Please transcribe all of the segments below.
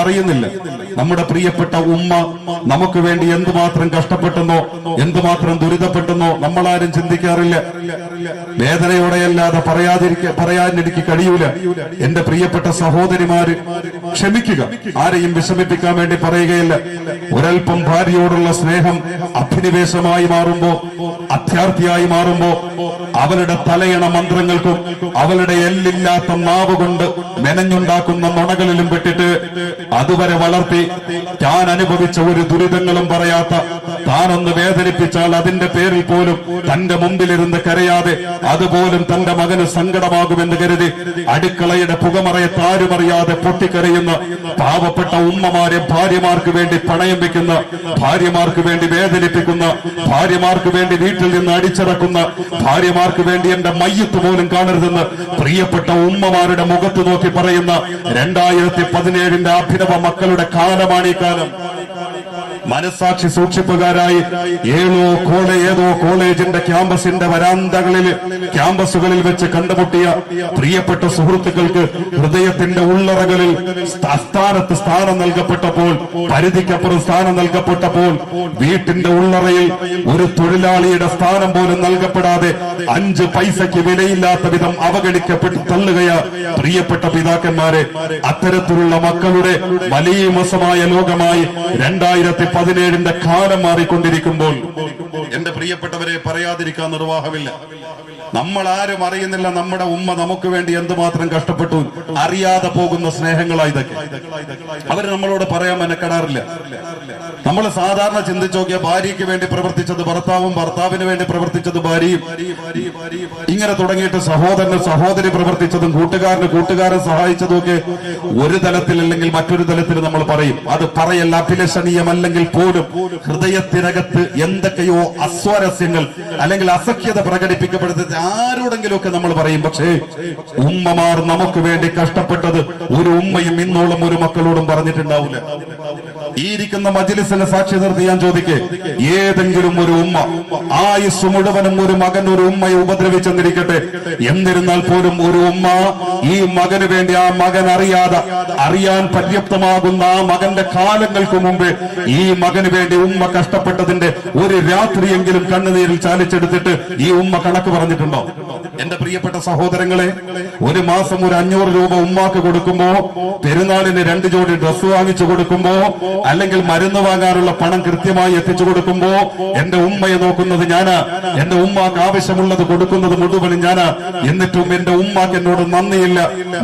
അറിയുന്നില്ല. നമ്മുടെ പ്രിയപ്പെട്ട ഉമ്മ നമുക്ക് വേണ്ടി എന്തുമാത്രം കഷ്ടപ്പെട്ടെന്നോ എന്തുമാത്രം ദുരിതപ്പെട്ടെന്നോ നമ്മളാരും ചിന്തിക്കാറില്ല. വേദനയോടെയല്ലാതെ പറയാൻ എനിക്ക് കഴിയൂല. എന്റെ പ്രിയപ്പെട്ട സഹോദരിമാര് ക്ഷമിക്കുക, ആരെയും വിഷമിപ്പിക്കാൻ വേണ്ടി പറയുകയില്ല. ഒരൽപ്പം ഭാര്യയോടുള്ള സ്നേഹം അഭിനിവേശമായി മാറുമ്പോ, അത്യാർത്ഥിയായി മാറുമ്പോ, അവളുടെ തലയണ മന്ത്രങ്ങൾക്കും അവളുടെ എല്ലില്ലാത്ത നാവ് കൊണ്ട് മെനഞ്ഞുണ്ടാക്കുന്ന നുണകളിലും പെട്ടിട്ട് അതുവരെ വളർത്തി താൻ അനുഭവിച്ച ഒരു ദുരിതങ്ങളും പറയാത്ത, താനൊന്ന് വേദനിപ്പിച്ചാൽ അതിന്റെ പേരിൽ പോലും തന്റെ മുമ്പിലിരുന്ന് കരയാതെ അതുപോലും തന്റെ മകന് സങ്കടമാകുമെന്ന് കരുതി അടുക്കളയുടെ പുകമറയെ താരുമറിയാതെ പൊട്ടിക്കരയുന്ന പാവപ്പെട്ട ഉമ്മമാരെ ഭാര്യമാർക്ക് വേണ്ടി പണയം വെക്കുന്ന, ഭാര്യമാർക്ക് വേണ്ടി വേദനിപ്പിക്കുന്ന, ഭാര്യമാർക്ക് വേണ്ടി വീട്ടിൽ നിന്ന് അടിച്ചിറക്കുന്ന, ഭാര്യമാർക്ക് വേണ്ടി എന്റെ മയ്യത്ത് പോലും കാണരുതെന്ന് പ്രിയപ്പെട്ട ഉമ്മമാരുടെ മുഖത്ത് നോക്കി പറയുന്ന 2017 അഭിനവ മക്കളുടെ കാലമാണ് ഈ കാലം. മനസാക്ഷി സൂക്ഷിപ്പുകാരായി ഏതോ കോളേജിന്റെ ക്യാമ്പസിന്റെ ക്യാമ്പസുകളിൽ വെച്ച് കണ്ടുമുട്ടിയ പ്രിയപ്പെട്ട സുഹൃത്തുക്കൾക്ക് ഹൃദയത്തിന്റെ ഉള്ളറകളിൽ സ്ഥാനത്ത് സ്ഥാനം നൽകപ്പെട്ടപ്പോൾ, പരിധിക്കപ്പുറം സ്ഥാനം നൽകപ്പെട്ടപ്പോൾ, വീട്ടിന്റെ ഉള്ളറയിൽ ഒരു തൊഴിലാളിയുടെ സ്ഥാനം പോലും നൽകപ്പെടാതെ 5 പൈസയ്ക്ക് വിലയില്ലാത്ത വിധം അവഗണിക്കപ്പെട്ട് തള്ളുകയാ പ്രിയപ്പെട്ട പിതാക്കന്മാരെ. അത്തരത്തിലുള്ള മക്കളുടെ വലിയ മോശമായ ലോകമായി 2017 കാലം മാറിക്കൊണ്ടിരിക്കുമ്പോൾ എന്റെ പ്രിയപ്പെട്ടവരെ പറയാതിരിക്കാൻ നിർവാഹമില്ല. നമ്മൾ ആരും അറിയുന്നില്ല നമ്മുടെ ഉമ്മ നമുക്ക് വേണ്ടി എന്തുമാത്രം കഷ്ടപ്പെട്ടു. അറിയാതെ പോകുന്ന സ്നേഹങ്ങളായി ഇതൊക്കെ. അവർ നമ്മളോട് പറയാൻ മെനക്കെടാറില്ല. നമ്മൾ സാധാരണ ചിന്തിച്ചു നോക്കിയ ഭാര്യയ്ക്ക് വേണ്ടി പ്രവർത്തിച്ചത് ഭർത്താവും, ഭർത്താവിന് വേണ്ടി പ്രവർത്തിച്ചത് ഭാര്യയും, ഇങ്ങനെ തുടങ്ങിയിട്ട് സഹോദരി പ്രവർത്തിച്ചതും കൂട്ടുകാരൻ സഹായിച്ചതും ഒക്കെ ഒരു തലത്തിൽ അല്ലെങ്കിൽ മറ്റൊരു തലത്തിൽ നമ്മൾ പറയും. അത് പറയല്ല അഭിലഷണീയമല്ലെങ്കിൽ പോലും ഹൃദയത്തിനകത്ത് എന്തൊക്കെയോ അസ്വാരസ്യങ്ങൾ അല്ലെങ്കിൽ അസഖ്യത പ്രകടിപ്പിക്കപ്പെടുന്നത് ആരോടെങ്കിലും ഒക്കെ നമ്മൾ പറയും. പക്ഷേ ഉമ്മമാർ നമുക്ക് വേണ്ടി കഷ്ടപ്പെട്ടത് ഒരു ഉമ്മയും ഇന്നോളം ഒരു മക്കളോടും പറഞ്ഞിട്ടുണ്ടാവില്ല. ഈ ഇരിക്കുന്ന മജ്‌ലിസിനെ സാക്ഷി നിർത്തി ഞാൻ ചോദിക്കേ, ഏതെങ്കിലും ഒരു ഉമ്മ ആയുസ് മുഴുവനും ഒരു മകൻ ഒരു ഉമ്മയെ ഉപദ്രവിച്ചെന്നിരിക്കട്ടെ, എന്നിരുന്നാൽ പോലും ഒരു ഉമ്മ ഈ മകന് വേണ്ടി ആ മകൻ അറിയാൻ പര്യാപ്തമാകുന്ന ആ മകന്റെ കാലങ്ങൾക്ക് മുമ്പേ ഈ മകന് വേണ്ടി ഉമ്മ കഷ്ടപ്പെട്ടതിന്റെ ഒരു രാത്രിയെങ്കിലും കണ്ണുനീരിൽ ചാലിച്ചെടുത്തിട്ട് ഈ ഉമ്മ കണക്ക് പറഞ്ഞിട്ടുണ്ടോ? എന്റെ പ്രിയപ്പെട്ട സഹോദരങ്ങളെ, ഒരു മാസം ഒരു 500 രൂപ ഉമ്മാക്ക് കൊടുക്കുമ്പോ, പെരുന്നാളിന് 2 ജോഡി ഡ്രസ് വാങ്ങിച്ചു കൊടുക്കുമ്പോ, അല്ലെങ്കിൽ മരുന്ന് വാങ്ങാനുള്ള പണം കൃത്യമായി എത്തിച്ചു കൊടുക്കുമ്പോ എന്റെ ഉമ്മയെ നോക്കുന്നത് ഞാനാ, എന്റെ ഉമ്മാക്ക് ആവശ്യമുള്ളത് കൊടുക്കുന്നത് മുഴുവനും ഞാനാ. എന്നിട്ടും എന്റെ ഉമ്മാക്ക് എന്നോട് നന്ദിയില്ല.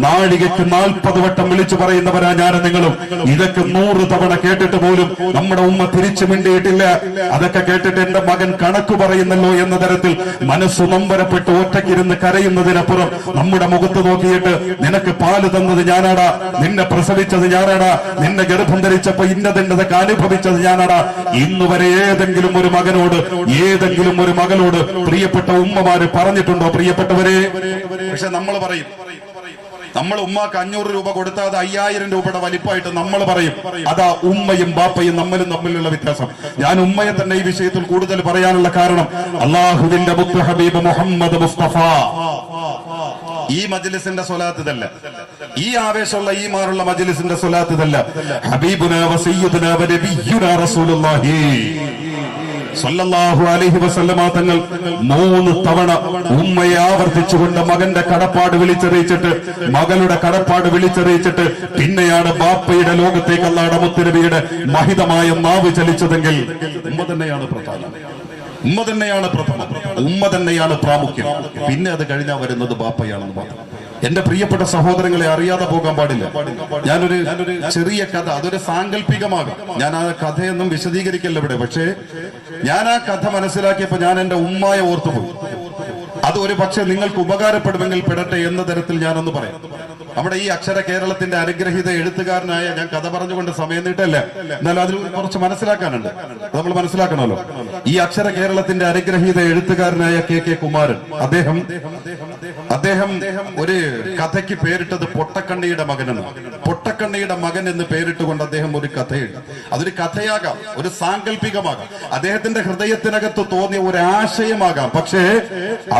നാഴികയ്ക്ക് 40 വട്ടം വിളിച്ചു പറയുന്നവരാ ഞാനും നിങ്ങളും. ഇതൊക്കെ 100 തവണ കേട്ടിട്ട് പോലും നമ്മുടെ ഉമ്മ തിരിച്ചു മിണ്ടിയിട്ടില്ല. അതൊക്കെ കേട്ടിട്ട് എന്റെ മകൻ കണക്ക് പറയുന്നല്ലോ എന്ന തരത്തിൽ മനസ്സ് നൊമ്പരപ്പെട്ട് ഒറ്റയ്ക്കിരുന്ന് കരയുന്നതിനപ്പുറം നമ്മുടെ മുഖത്ത് നോക്കിയിട്ട് നിനക്ക് പാല് തന്നത് ഞാനാടാ, നിന്നെ പ്രസവിച്ചത് ഞാനാടാ, നിന്നെ ഗർഭം ധരിച്ചപ്പോ ഇന്നതൊക്കെ അനുഭവിച്ചത് ഞാനാടാ, ഇന്നുവരെ ഏതെങ്കിലും ഒരു മകനോട് ഏതെങ്കിലും ഒരു മകളോട് പ്രിയപ്പെട്ട ഉമ്മമാര് പറഞ്ഞിട്ടുണ്ടോ പ്രിയപ്പെട്ടവരെ? പക്ഷെ നമ്മൾ പറയും, നമ്മൾ ഉമ്മാക്ക് 500 രൂപ കൊടുത്താൽ അത് 5000 രൂപയുടെ വലിപ്പമായിട്ട് നമ്മൾ പറയും. അതാ ഉമ്മയും ബാപ്പയും തമ്മിലുള്ള വ്യത്യാസം. ഞാൻ ഉമ്മയെ തന്നെ ഈ വിഷയത്തിൽ കൂടുതൽ പറയാനുള്ള കാരണം അല്ലാഹുവിന്റെ മുത്ത് ഹബീബ് മുഹമ്മദ് മുസ്തഫ ഈ മജ്‌ലിസിന്റെ സ്വലാത്ത് ഇതല്ല, ഈ ആവേശമുള്ള ഈ മാറുള്ള മജ്‌ലിസിന്റെ സ്വലാത്ത് ഇതല്ല. ഹബീബുനാ വസയ്യിദുനാ വനബിയ്യുനാ റസൂലുള്ളാഹി സല്ലല്ലാഹു അലൈഹി വസല്ലമ തങ്ങൾ 3 തവണ ഉമ്മയെ ആവർത്തിച്ചുകൊണ്ട് മകന്റെ കടപ്പാട് വിളിച്ചറിയിച്ചിട്ട്, മകളുടെ കടപ്പാട് വിളിച്ചറിയിച്ചിട്ട് പിന്നെയാണ് ബാപ്പയുടെ ലോകത്തേക്ക് അല്ലാഹുവിന്റെ മുത്തുനബിയുടെ മഹിതമായ നാവ് ചലിച്ചതെങ്കിൽ ഉമ്മ തന്നെയാണ് പ്രധാനം, ഉമ്മ തന്നെയാണ് പ്രാമുഖ്യം. പിന്നെ അത് കഴിഞ്ഞാൽ വരുന്നത് ബാപ്പയാണെന്ന് മാത്രം. എന്റെ പ്രിയപ്പെട്ട സഹോദരങ്ങളെ, അറിയാതെ പോകാൻ പാടില്ല. ഞാനൊരു ചെറിയ കഥ, അതൊരു സാങ്കല്പികമാകാം, ഞാൻ ആ കഥയൊന്നും വിശദീകരിക്കല്ല ഇവിടെ. പക്ഷേ ഞാൻ ആ കഥ മനസ്സിലാക്കിയപ്പോ ഞാൻ എന്റെ ഉമ്മയെ ഓർത്തുപോയി. അത് ഒരു പക്ഷെ നിങ്ങൾക്ക് ഉപകാരപ്പെടുമെങ്കിൽ പെടട്ടെ എന്ന തരത്തിൽ ഞാനൊന്ന് പറയാം. നമ്മുടെ ഈ അക്ഷര കേരളത്തിന്റെ അനുഗ്രഹീത എഴുത്തുകാരനായ, ഞാൻ കഥ പറഞ്ഞുകൊണ്ട് സമയം നീട്ടല്ല, എന്നാലും അതിൽ കുറച്ച് മനസ്സിലാക്കാനുണ്ട്, നമ്മൾ മനസ്സിലാക്കണമല്ലോ. ഈ അക്ഷര കേരളത്തിന്റെ അനുഗ്രഹീത എഴുത്തുകാരനായ കെ കുമാരൻ, അദ്ദേഹം അദ്ദേഹം ഒരു കഥയ്ക്ക് പേരിട്ടത് പൊട്ടക്കണ്ണിയുടെ മകനെന്ന്. പൊട്ടക്കണ്ണിയുടെ മകൻ എന്ന് പേരിട്ടുകൊണ്ട് അദ്ദേഹം ഒരു കഥയുണ്ട്. അതൊരു കഥയാകാം, ഒരു സാങ്കല്പികമാകാം, അദ്ദേഹത്തിന്റെ ഹൃദയത്തിനകത്ത് തോന്നിയ ഒരു ആശയമാകാം. പക്ഷേ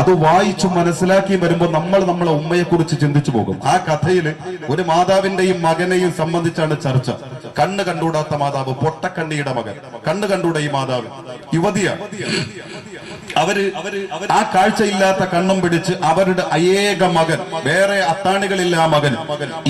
അത് വായിച്ചു മനസ്സിലാക്കി വരുമ്പോൾ നമ്മൾ നമ്മളെ ഉമ്മയെ കുറിച്ച് ചിന്തിച്ചു പോകും. ആ കഥയിൽ ഒരു മാതാവിന്റെയും മകനെയും സംബന്ധിച്ചാണ് ചർച്ച. കണ്ണ് കണ്ടുകൂടാത്ത മാതാവ്, പൊട്ടക്കണ്ണിയുടെ മകൻ. കണ്ണ് കണ്ടുകൂട ഈ മാതാവ് യുവതിയാണ്. അവര് ആ കാഴ്ചയില്ലാത്ത കണ്ണും പിടിച്ച് അവരുടെ ഏക മകൻ, വേറെ അത്താണികളില്ല ആ മകൻ,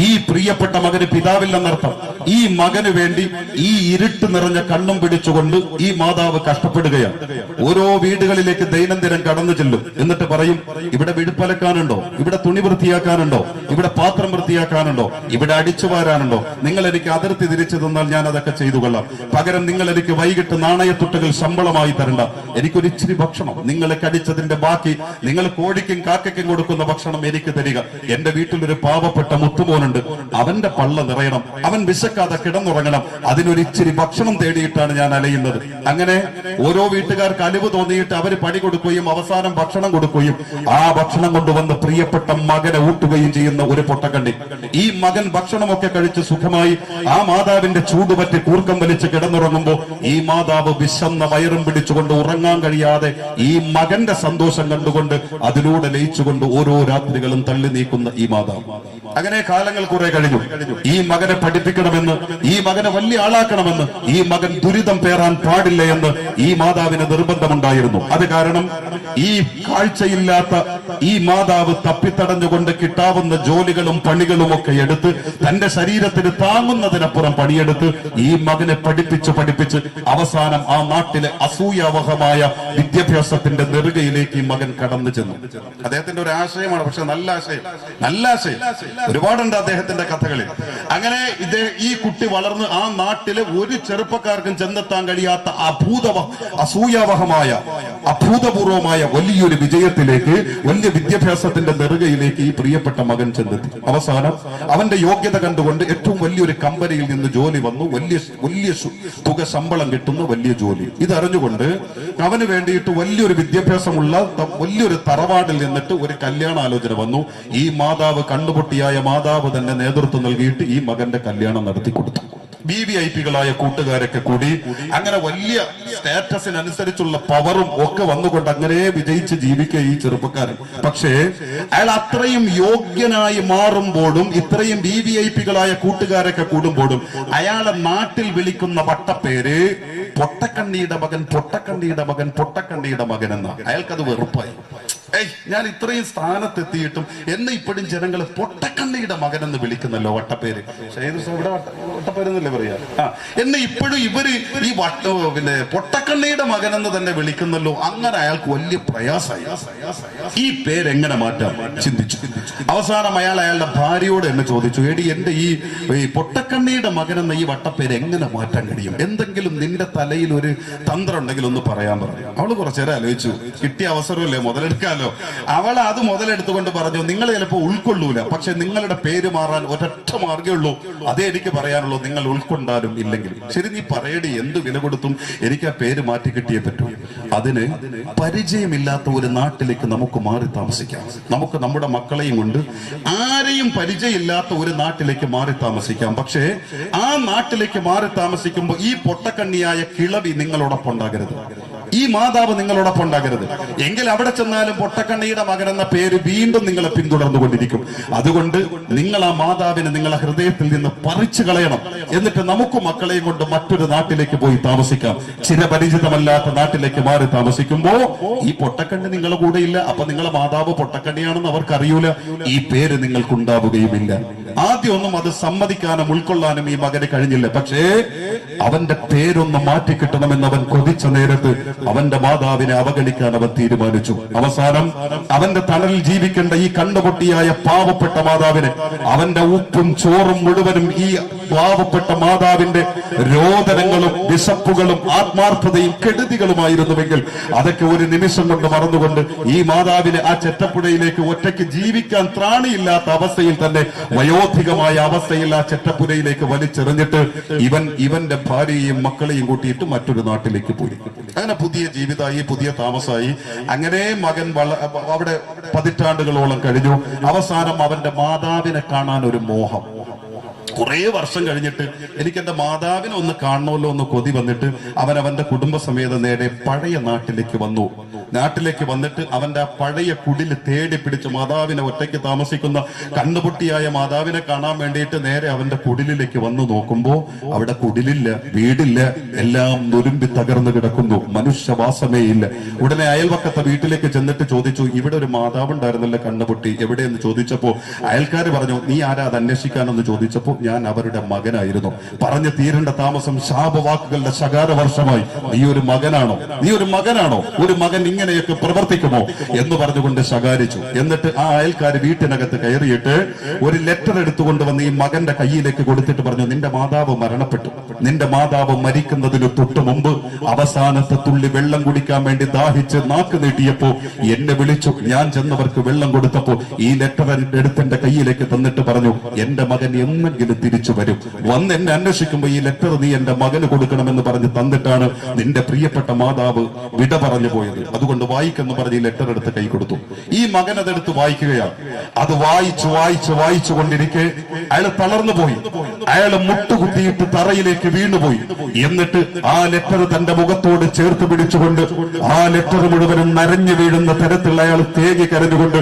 ഈ പ്രിയപ്പെട്ട മകന് പിതാവില്ലെന്നർത്ഥം, ഈ മകന് വേണ്ടി ഈ ഇരുട്ട് നിറഞ്ഞ കണ്ണും പിടിച്ചുകൊണ്ട് ഈ മാതാവ് കഷ്ടപ്പെടുകയാണ്. ഓരോ വീടുകളിലേക്ക് ദൈനംദിനം കടന്നു ചെല്ലും. എന്നിട്ട് പറയും, ഇവിടെ വിടുപ്പലക്കാനുണ്ടോ, ഇവിടെ തുണി വൃത്തിയാക്കാനുണ്ടോ, ഇവിടെ പാത്രം വൃത്തിയാക്കാനുണ്ടോ, ഇവിടെ അടിച്ചു വാരാനുണ്ടോ, നിങ്ങൾ എനിക്ക് അതിർത്തി തിരിച്ചു തന്നാൽ ഞാൻ അതൊക്കെ ചെയ്തു കൊള്ളാം. പകരം നിങ്ങൾ എനിക്ക് വൈകിട്ട് നാണയത്തുട്ടുകൾ ശമ്പളമായി തരണ്ട, എനിക്കൊരു ഇച്ചിരി ഭക്ഷണം, നിങ്ങളെ കടിച്ചതിന്റെ ബാക്കി, നിങ്ങൾ കോഴിക്കും കാക്കയ്ക്കും കൊടുക്കുന്ന ഭക്ഷണം എനിക്ക് തരിക. എന്റെ വീട്ടിലൊരു പാവപ്പെട്ട മുത്തുമോനുണ്ട്, അവന്റെ പള്ള നിറയണം, അവൻ വിശക്കാതെ കിടന്നുറങ്ങണം, അതിനൊരു ഇച്ചിരി ഭക്ഷണം തേടിയിട്ടാണ് ഞാൻ അലയുന്നത്. അങ്ങനെ ഓരോ വീട്ടുകാർക്ക് അലിവ് തോന്നിയിട്ട് അവര് പണി കൊടുക്കുകയും അവസാനം ഭക്ഷണം കൊടുക്കുകയും ആ ഭക്ഷണം കൊണ്ടുവന്ന് പ്രിയപ്പെട്ട മകനെ ഊട്ടുകയും ചെയ്യുന്ന ഒരു പൊട്ടക്കണ്ണി. ഈ മകൻ ഭക്ഷണമൊക്കെ കഴിച്ച് സുഖമായി ആ മാതാവിന്റെ ചൂടുപറ്റി കൂർക്കം വലിച്ച് കിടന്നുറങ്ങുമ്പോ ഈ മാതാവ് വിശന്ന വയറും പിടിച്ചുകൊണ്ട് ഉറങ്ങാൻ കഴിയാതെ ഈ മകന്റെ സന്തോഷം കണ്ടുകൊണ്ട് അതിലൂടെ ലയിച്ചുകൊണ്ട് ഓരോ രാത്രികളും തള്ളി നീക്കുന്ന ഈ മാതാവ്. അങ്ങനെ കാലങ്ങൾ കുറെ കഴിഞ്ഞു. ഈ മകനെ പഠിപ്പിക്കണമെന്ന്, ഈ മകനെ വലിയ ആളാക്കണമെന്ന്, ഈ മകൻ ദുരിതം പേറാൻ പാടില്ല എന്ന് ഈ മാതാവിന് നിർബന്ധമുണ്ടായിരുന്നു. അത് കാരണം ഈ കാഴ്ചയില്ലാത്ത ഈ മാതാവ് തപ്പിത്തടഞ്ഞുകൊണ്ട് കിട്ടാവുന്ന ജോലികളും പണികളും ഒക്കെ എടുത്ത് തന്റെ ശരീരത്തിന് താങ്ങുന്നതിനപ്പുറം പണിയെടുത്ത് ഈ മകനെ പഠിപ്പിച്ച് അവസാനം ആ നാട്ടിലെ അസൂയാവഹമായ വിദ്യാഭ്യാസത്തിന്റെ നെറുകയിലേക്ക് ഈ മകൻ കടന്നു ചെന്നു. അദ്ദേഹത്തിന്റെ ഒരു ആശയമാണ്, പക്ഷെ നല്ല ആശയം ഒരുപാടുണ്ട് അദ്ദേഹത്തിന്റെ കഥകളിൽ. അങ്ങനെ ഈ കുട്ടി വളർന്ന് ആ നാട്ടിലെ ഒരു ചെറുപ്പക്കാർക്കും ചെന്നെത്താൻ കഴിയാത്ത അസൂയാവഹമായ അഭൂതപൂർവമായ വലിയൊരു വിജയത്തിലേക്ക്, വലിയ വിദ്യാഭ്യാസത്തിന്റെ നെറുകയിലേക്ക് ഈ പ്രിയപ്പെട്ട മകൻ ചെന്നെത്തി. അവസാനം അവന്റെ യോഗ്യത കണ്ടുകൊണ്ട് ഏറ്റവും വലിയൊരു കമ്പനിയിൽ നിന്ന് ജോലി വന്നു. വലിയ തുക ശമ്പളം കിട്ടുന്ന വലിയ ജോലി. ഇതറിഞ്ഞുകൊണ്ട് അവന് വേണ്ടിയിട്ട് വലിയൊരു വിദ്യാഭ്യാസമുള്ള വലിയൊരു തറവാടിൽ നിന്നിട്ട് ഒരു കല്യാണാലോചന വന്നു. ഈ മാതാവ്, കണ്ണുപൊട്ടിയായ മാതാവ് തന്നെ നേതൃത്വം നൽകിയിട്ട് ഈ മകന്റെ കല്യാണം നടത്തി കൊടുത്തു. VVIPകളായ കൂട്ടുകാരൊക്കെ കൂടി അങ്ങനെ വലിയ സ്റ്റാറ്റസിനനുസരിച്ചുള്ള പവറും ഒക്കെ വന്നുകൊണ്ട് അങ്ങനെ വിജയിച്ച് ജീവിക്കുക ഈ ചെറുപ്പക്കാരൻ. പക്ഷേ അയാൾ അത്രയും യോഗ്യനായി മാറുമ്പോഴും ഇത്രയും VVIPകളായ കൂട്ടുകാരൊക്കെ കൂടുമ്പോഴും അയാളെ നാട്ടിൽ വിളിക്കുന്ന വട്ടപ്പേര് പൊട്ടക്കണ്ണിയുടെ മകൻ, പൊട്ടക്കണ്ണിയുടെ മകൻ, പൊട്ടക്കണ്ണിയുടെ മകൻ എന്ന. അയാൾക്കത് വെറുപ്പായി. ഞാൻ ഇത്രയും സ്ഥാനത്തെത്തിയിട്ടും എന്നെ ഇപ്പോഴും ജനങ്ങൾ പൊട്ടക്കണ്ണിയുടെ മകൻ എന്ന് വിളിക്കുന്നല്ലോ വട്ടപ്പേര്. ഇവിടെ വട്ടപ്പേരെന്നല്ലേ പറയാ. എന്നെ ഇപ്പോഴും ഇവര് ഈ പിന്നെ പൊട്ടക്കണ്ണിയുടെ മകൻ എന്ന് തന്നെ വിളിക്കുന്നല്ലോ. അങ്ങനെ അയാൾക്ക് വലിയ പ്രയാസമായി. ഈ പേരെങ്ങനെ മാറ്റാം ചിന്തിച്ചു. അവസാനം അയാളുടെ ഭാര്യയോട് എന്നെ ചോദിച്ചു, എടി എന്റെ ഈ പൊട്ടക്കണ്ണിയുടെ മകൻ എന്ന ഈ വട്ടപ്പേര് എങ്ങനെ മാറ്റാൻ കഴിയും? എന്തെങ്കിലും നിന്റെ തലയിൽ ഒരു തന്ത്രം ഉണ്ടെങ്കിൽ ഒന്ന് പറയാൻ പറഞ്ഞു. അവള് കുറച്ചേരം ആലോചിച്ചു. കിട്ടിയ അവസരമല്ലേ, മുതലെടുക്കാൻ. അവൾ അത് മുതലെടുത്തുകൊണ്ട് പറഞ്ഞു, നിങ്ങൾ ചിലപ്പോൾ ഉൾക്കൊള്ളൂല, പക്ഷെ നിങ്ങളുടെ പേര് മാറാൻ ഒരൊറ്റ മാർഗ്ഗേ ഉള്ളൂ. അതേ എനിക്ക് പറയാനുള്ളൂ, നിങ്ങൾ ഉൾക്കൊണ്ടാലും ഇല്ലെങ്കിലും ശരി, നീ പറയടി, എന്ത് വില കൊടുത്തും എനിക്ക് ആ പേര് മാറ്റി കിട്ടിയേ പറ്റൂ. അതിന് പരിചയമില്ലാത്ത ഒരു നാട്ടിലേക്ക് നമുക്ക് മാറി താമസിക്കാം. നമുക്ക് നമ്മുടെ മക്കളെയും കൊണ്ട് ആരെയും പരിചയമില്ലാത്ത ഒരു നാട്ടിലേക്ക് മാറി താമസിക്കാം. പക്ഷേ ആ നാട്ടിലേക്ക് മാറി താമസിക്കുമ്പോൾ ഈ പൊട്ടക്കണ്ണിയായ കിളവി നിങ്ങളോടൊപ്പം ഉണ്ടാകരുത്, ഈ മാതാവ് നിങ്ങളോടൊപ്പം ഉണ്ടാകരുത്. എങ്കിൽ അവിടെ ചെന്നാലും പൊട്ടക്കണ്ണിയുടെ മകൻ എന്ന പേര് വീണ്ടും നിങ്ങളെ പിന്തുടർന്നുകൊണ്ടിരിക്കും. അതുകൊണ്ട് നിങ്ങൾ ആ മാതാവിനെ നിങ്ങളെ ഹൃദയത്തിൽ നിന്ന് പറിച്ചു കളയണം. എന്നിട്ട് നമുക്ക് മക്കളെയും കൊണ്ട് മറ്റൊരു നാട്ടിലേക്ക് പോയി താമസിക്കാം. ചിരപരിചിതമല്ലാത്ത നാട്ടിലേക്ക് മാറി താമസിക്കുമ്പോ ഈ പൊട്ടക്കണ്ണി നിങ്ങളുടെ കൂടെ ഇല്ല. അപ്പൊ നിങ്ങളെ മാതാവ് പൊട്ടക്കണ്ണിയാണെന്ന് അവർക്കറിയൂല. ഈ പേര് നിങ്ങൾക്കുണ്ടാവുകയുമില്ല. ആദ്യമൊന്നും അത് സമ്മതിക്കാനും ഉൾക്കൊള്ളാനും ഈ മകന് കഴിഞ്ഞില്ല. പക്ഷേ അവന്റെ പേരൊന്ന് മാറ്റിക്കിട്ടണമെന്ന് അവൻ കൊതിച്ച നേരത്ത് അവന്റെ മാതാവിനെ അവഗണിക്കാൻ അവൻ തീരുമാനിച്ചു. അവസാനം അവന്റെ തണലിൽ ജീവിക്കേണ്ട ഈ കണ്ണുപൊട്ടിയായ പാവപ്പെട്ട മാതാവിനെ, അവന്റെ ഉപ്പും ചോറും മുഴുവനും ഈ പാവപ്പെട്ട മാതാവിന്റെ രോദനങ്ങളും വിശപ്പുകളും ആത്മാർത്ഥതയും കെടുതികളുമായിരുന്നുവെങ്കിൽ അതൊക്കെ ഒരു നിമിഷം കൊണ്ട് മറന്നുകൊണ്ട് ഈ മാതാവിനെ ആ ചെറ്റപ്പുഴയിലേക്ക് ഒറ്റയ്ക്ക് ജീവിക്കാൻ ത്രാണിയില്ലാത്ത അവസ്ഥയിൽ തന്നെ, വയോധികമായ അവസ്ഥയിൽ ആ ചെറ്റപ്പുഴയിലേക്ക് വലിച്ചെറിഞ്ഞിട്ട് ഇവന്റെ ഭാര്യയെയും മക്കളെയും കൂട്ടിയിട്ട് മറ്റൊരു നാട്ടിലേക്ക് പോയി. അങ്ങനെ പുതിയ ജീവിതമായി, പുതിയ താമസമായി. അങ്ങനെ മകൻ അവിടെ പതിറ്റാണ്ടുകളോളം കഴിഞ്ഞു. അവസാനം അവന്റെ മാതാവിനെ കാണാൻ ഒരു മോഹം. കുറെ വർഷം കഴിഞ്ഞിട്ട് എനിക്ക് എന്റെ മാതാവിനെ ഒന്ന് കാണണമല്ലോ എന്ന് കൊതി വന്നിട്ട് അവന്റെ കുടുംബസമേതം നേരെ പഴയ നാട്ടിലേക്ക് വന്നു. നാട്ടിലേക്ക് വന്നിട്ട് അവന്റെ ആ പഴയ കുടിൽ തേടി പിടിച്ച് മാതാവിനെ ഒറ്റയ്ക്ക് താമസിക്കുന്ന കണ്ണുപൊട്ടിയായ മാതാവിനെ കാണാൻ വേണ്ടിയിട്ട് നേരെ അവന്റെ കുടിലിലേക്ക് വന്നു നോക്കുമ്പോ അവിടെ കുടിലില്ല, വീടില്ല, എല്ലാം നുരുമ്പി തകർന്നു കിടക്കുന്നു, മനുഷ്യവാസമേ ഇല്ല. ഉടനെ അയൽവക്കത്തെ വീട്ടിലേക്ക് ചെന്നിട്ട് ചോദിച്ചു, ഇവിടെ ഒരു മാതാവ് ഉണ്ടായിരുന്നല്ലോ കണ്ണുപൊട്ടി, എവിടെയെന്ന് ചോദിച്ചപ്പോ അയൽക്കാര് പറഞ്ഞു, നീ ആരാ അത് അന്വേഷിക്കാനെന്ന് ചോദിച്ചപ്പോ ഞാൻ അവരുടെ മകനായിരുന്നു. പറഞ്ഞു തീരേണ്ട താമസം ശാപവാക്കുകളുടെ ശകാരവർഷമായി. നീ ഒരു മകനാണോ, നീ ഒരു മകനാണോ, ഒരു മകൻ ഇങ്ങനെയൊക്കെ പ്രവർത്തിക്കുമോ എന്ന് പറഞ്ഞുകൊണ്ട് ശകാരിച്ചു. എന്നിട്ട് ആ അയൽക്കാര് വീട്ടിനകത്ത് കയറിയിട്ട് ഒരു ലെറ്റർ എടുത്തുകൊണ്ട് വന്ന് ഈ മകന്റെ കയ്യിലേക്ക് കൊടുത്തിട്ട് പറഞ്ഞു, നിന്റെ മാതാവ് മരണപ്പെട്ടു, നിന്റെ മാതാവ് മരിക്കുന്നതിന് തൊട്ടു മുമ്പ് അവസാനത്തെ തുള്ളി വെള്ളം കുടിക്കാൻ വേണ്ടി ദാഹിച്ച് നാക്ക് നീട്ടിയപ്പോ എന്നെ വിളിച്ചു. ഞാൻ ചെന്നവർക്ക് വെള്ളം കൊടുത്തപ്പോ ഈ ലെറ്റർ എടുത്ത് എന്റെ കയ്യിലേക്ക് തന്നിട്ട് പറഞ്ഞു, എന്റെ മകൻ എന്നെങ്കിലും തിരിച്ചു വരും, വന്ന് എന്നെ അന്വേഷിക്കുമ്പോ ഈ ലെറ്റർ നീ എന്റെ മകന് കൊടുക്കണമെന്ന് പറഞ്ഞ് തന്നിട്ടാണ് നിന്റെ പ്രിയപ്പെട്ട മാതാവ് വിട പറഞ്ഞു പോയത്. അതുകൊണ്ട് വായിക്കെന്ന് പറഞ്ഞ് ഈ ലെറ്റർ എടുത്ത് കൈ കൊടുത്തു. ഈ മകൻ അതെടുത്ത് വായിക്കുകയാണ്. അത് വായിച്ചു കൊണ്ടിരിക്കെ അയാൾ തളർന്നു പോയി. അയാൾ മുട്ടുകുത്തിയിട്ട് തറയിലേക്ക് വീണുപോയി. എന്നിട്ട് ആ ലെറ്റർ തന്റെ മുഖത്തോട് ചേർത്ത് പിടിച്ചുകൊണ്ട് ആ ലെറ്റർ മുഴുവനും നരഞ്ഞു വീഴുന്ന തരത്തിൽ അയാൾ തേങ്ങി കരഞ്ഞുകൊണ്ട്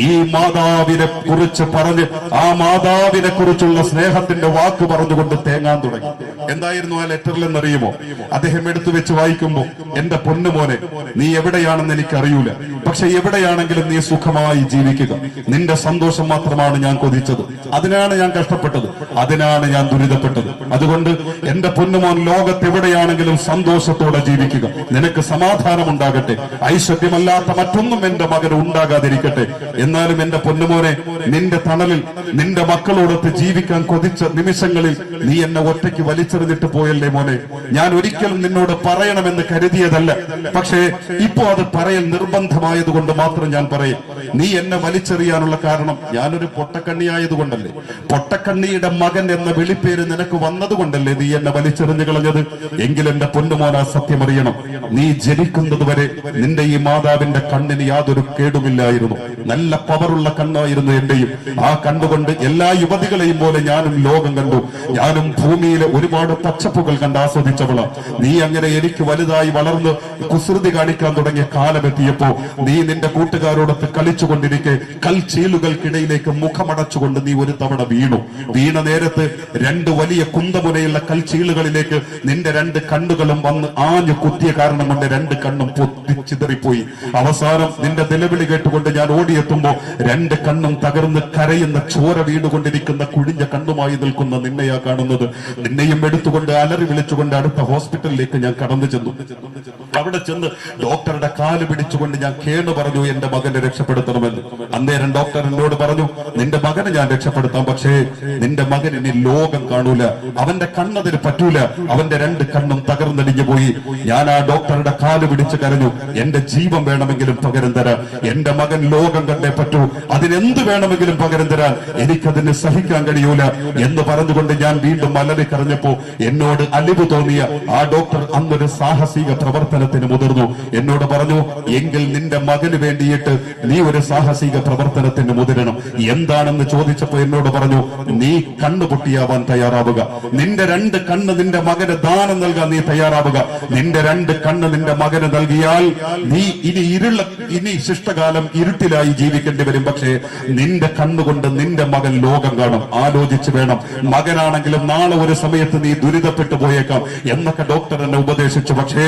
ഈ മാതാവിനെ കുറിച്ച് പറഞ്ഞ് ആ മാതാവിനെ കുറിച്ചുള്ള സ്നേഹത്തിന്റെ വാക്ക് പറഞ്ഞുകൊണ്ട് തേങ്ങാൻ തുടങ്ങി. എന്തായിരുന്നു ആ ലെറ്ററിൽ എന്നറിയുമോ? അദ്ദേഹം എടുത്തു വെച്ച് വായിക്കുമ്പോ, എന്റെ പൊന്നുമോനെ, നീ എവിടെയാണെന്ന് എനിക്കറിയൂല, പക്ഷെ എവിടെയാണെങ്കിലും നീ സുഖമായി ജീവിക്കുക. നിന്റെ സന്തോഷം മാത്രമാണ് ഞാൻ കൊതിച്ചത്, അതിനാണ് ഞാൻ കഷ്ടപ്പെട്ടത്, അതിനാണ് ഞാൻ ദുരിതപ്പെട്ടത്. അതുകൊണ്ട് എന്റെ പൊന്നുമോൻ ലോകത്ത് എവിടെയാണെങ്കിലും സന്തോഷത്തോടെ ജീവിക്കുക. നിനക്ക് സമാധാനം ഉണ്ടാകട്ടെ, ഐശ്വര്യമല്ലാത്ത മറ്റൊന്നും എന്റെ മകന് ഉണ്ടാകാതിരിക്കട്ടെ. എന്നാലും എന്റെ പൊന്നുമോനെ, നിന്റെ തണലിൽ നിന്റെ മക്കളോടൊത്ത് ജീവിക്കാൻ കൊതിച്ച നിമിഷങ്ങളിൽ നീ എന്നെ ഒറ്റയ്ക്ക് വലിച്ചെറിഞ്ഞിട്ട് പോയല്ലേ മോനെ. ഞാൻ ഒരിക്കലും നിന്നോട് പറയണമെന്ന് കരുതിയതല്ല, പക്ഷേ ഇപ്പോ അത് പറയൽ നിർബന്ധമായതുകൊണ്ട് മാത്രം ഞാൻ പറയും. നീ എന്നെ വലിച്ചെറിയാനുള്ള കാരണം ഞാനൊരു പൊട്ടക്കണ്ണിയായതുകൊണ്ടല്ലേ? പൊട്ടക്കണ്ണിയുടെ മകൻ എന്ന വിളിപ്പേര് നിനക്ക് വന്നതുകൊണ്ടല്ലേ നീ എന്നെ വലിച്ചെറിഞ്ഞു കളഞ്ഞത്? എങ്കിൽ എന്റെ പൊന്നുമോൻ ആ സത്യം അറിയണം. നീ ജനിക്കുന്നത് വരെ നിന്റെ ഈ മാതാവിന്റെ കണ്ണിന് യാതൊരു കേടുമില്ലായിരുന്നു. നല്ല പവറുള്ള കണ്ണായിരുന്നു എന്റെയും. ആ കണ്ണുകൊണ്ട് എല്ലാ യുവതികളെയും പോലെ ഞാനും ലോകം കണ്ടു. ഞാനും ഭൂമിയിലെ ഒരുപാട് പച്ചപ്പുകൾ കണ്ട് ആസ്വദിച്ചവളാ. നീ അങ്ങനെ എനിക്ക് വലുതായി വളർന്ന് കുസൃതി കാണിക്കാൻ തുടങ്ങിയ കാലമെത്തിയപ്പോ നീ നിന്റെ കൂട്ടുകാരോടൊത്ത് കളിച്ചുകൊണ്ടിരിക്കെ കൽച്ചീലുകൾക്കിടയിലേക്ക് മുഖമടച്ചുകൊണ്ട് നീ ഒരു തവണ വീണു. വീണ നേരത്ത് രണ്ട് വലിയ കുന്തമുനയുള്ള കൽച്ചീലുകളിലേക്ക് നിന്റെ രണ്ട് കണ്ണുകളും വന്ന് ആഞ്ഞു കുത്തിയ കാരണം കൊണ്ട് രണ്ട് കണ്ണും പൊട്ടിച്ചിതറിപ്പോയി. അവസാനം നിന്റെ നിലവിളി കേട്ടുകൊണ്ട് ഞാൻ ഓടിയെത്തുമ്പോ രണ്ട് കണ്ണും തകർന്ന് കരയുന്ന ചോര വീണുകൊണ്ടിരിക്കുന്ന കുഴിഞ്ഞ കണ്ണുമായി നിൽക്കുന്ന നിന്നെയാ കാണുന്നത്. നിന്നെയും എടുത്തുകൊണ്ട് അലറി വിളിച്ചുകൊണ്ട് അടുത്ത ഹോസ്പിറ്റലിലേക്ക് ഞാൻ കടന്നു ചെന്നു. അവിടെ ചെന്ന് ഡോക്ടറുടെ കാല് പിടിച്ചുകൊണ്ട് ഞാൻ കേണു പറഞ്ഞു, എന്റെ മകനെ രക്ഷപ്പെടുത്തണമെന്ന്. അന്നേരം ഡോക്ടർ എന്നോട് പറഞ്ഞു, നിന്റെ മകനെ ഞാൻ രക്ഷപ്പെടുത്താം, പക്ഷേ നിന്റെ മകൻ ഇനി ലോകം കാണൂല, അവന്റെ കണ്ണതിന് പറ്റൂല, അവന്റെ രണ്ട് കണ്ണും തകർന്നടിഞ്ഞു പോയി. ഞാൻ ആ ഡോക്ടറുടെ കാല് പിടിച്ച് കരഞ്ഞു, എന്റെ ജീവൻ വേണമെങ്കിലും പകരം തരാൻ, എന്റെ മകൻ ലോകം കണ്ടേ പറ്റൂ, അതിനെന്ത് വേണമെങ്കിലും പകരം തരാൻ, എനിക്കതിന് സഹിക്കാൻ കഴിയൂല എന്ന് പറഞ്ഞുകൊണ്ട് ഞാൻ വീണ്ടും അലറി കരഞ്ഞപ്പോ എന്നോട് അലിവ് തോന്നിയ ആ ഡോക്ടർ അന്നൊരു സാഹസിക പ്രവർത്തനത്തിന് മുതിർന്നു. എന്നോട് പറഞ്ഞു, എങ്കിൽ നിന്റെ മകന് വേണ്ടിയിട്ട് നീ ഒരു സാഹസിക പ്രവർത്തനത്തിന് മുതിരണം. എന്താണെന്ന് ചോദിച്ചപ്പോ എന്നോട് പറഞ്ഞു, നീ കണ്ണു പൊട്ടിയാവാൻ തയ്യാറാവുക, നിന്റെ രണ്ട് കണ്ണ് നിന്റെ മകന് ദാനം നൽകാൻ നീ തയ്യാറാവുക. നിന്റെ രണ്ട് കണ്ണ് നിന്റെ മകന് നൽകിയാൽ നീ ഇനി ശിഷ്ടകാലം ഇരുട്ടിലായി ജീവിക്കേണ്ടി വരും, പക്ഷേ നിന്റെ കണ്ണുകൊണ്ട് നിന്റെ മകൻ ലോകം കാണും. ആലോചിച്ച് വേണം, മകനാണെങ്കിലും നാളെ ഒരു സമയത്ത് നീ ദുരിതപ്പെട്ടു പോയേക്കാം എന്നൊക്കെ ഡോക്ടർ എന്നെ ഉപദേശിച്ചു. പക്ഷേ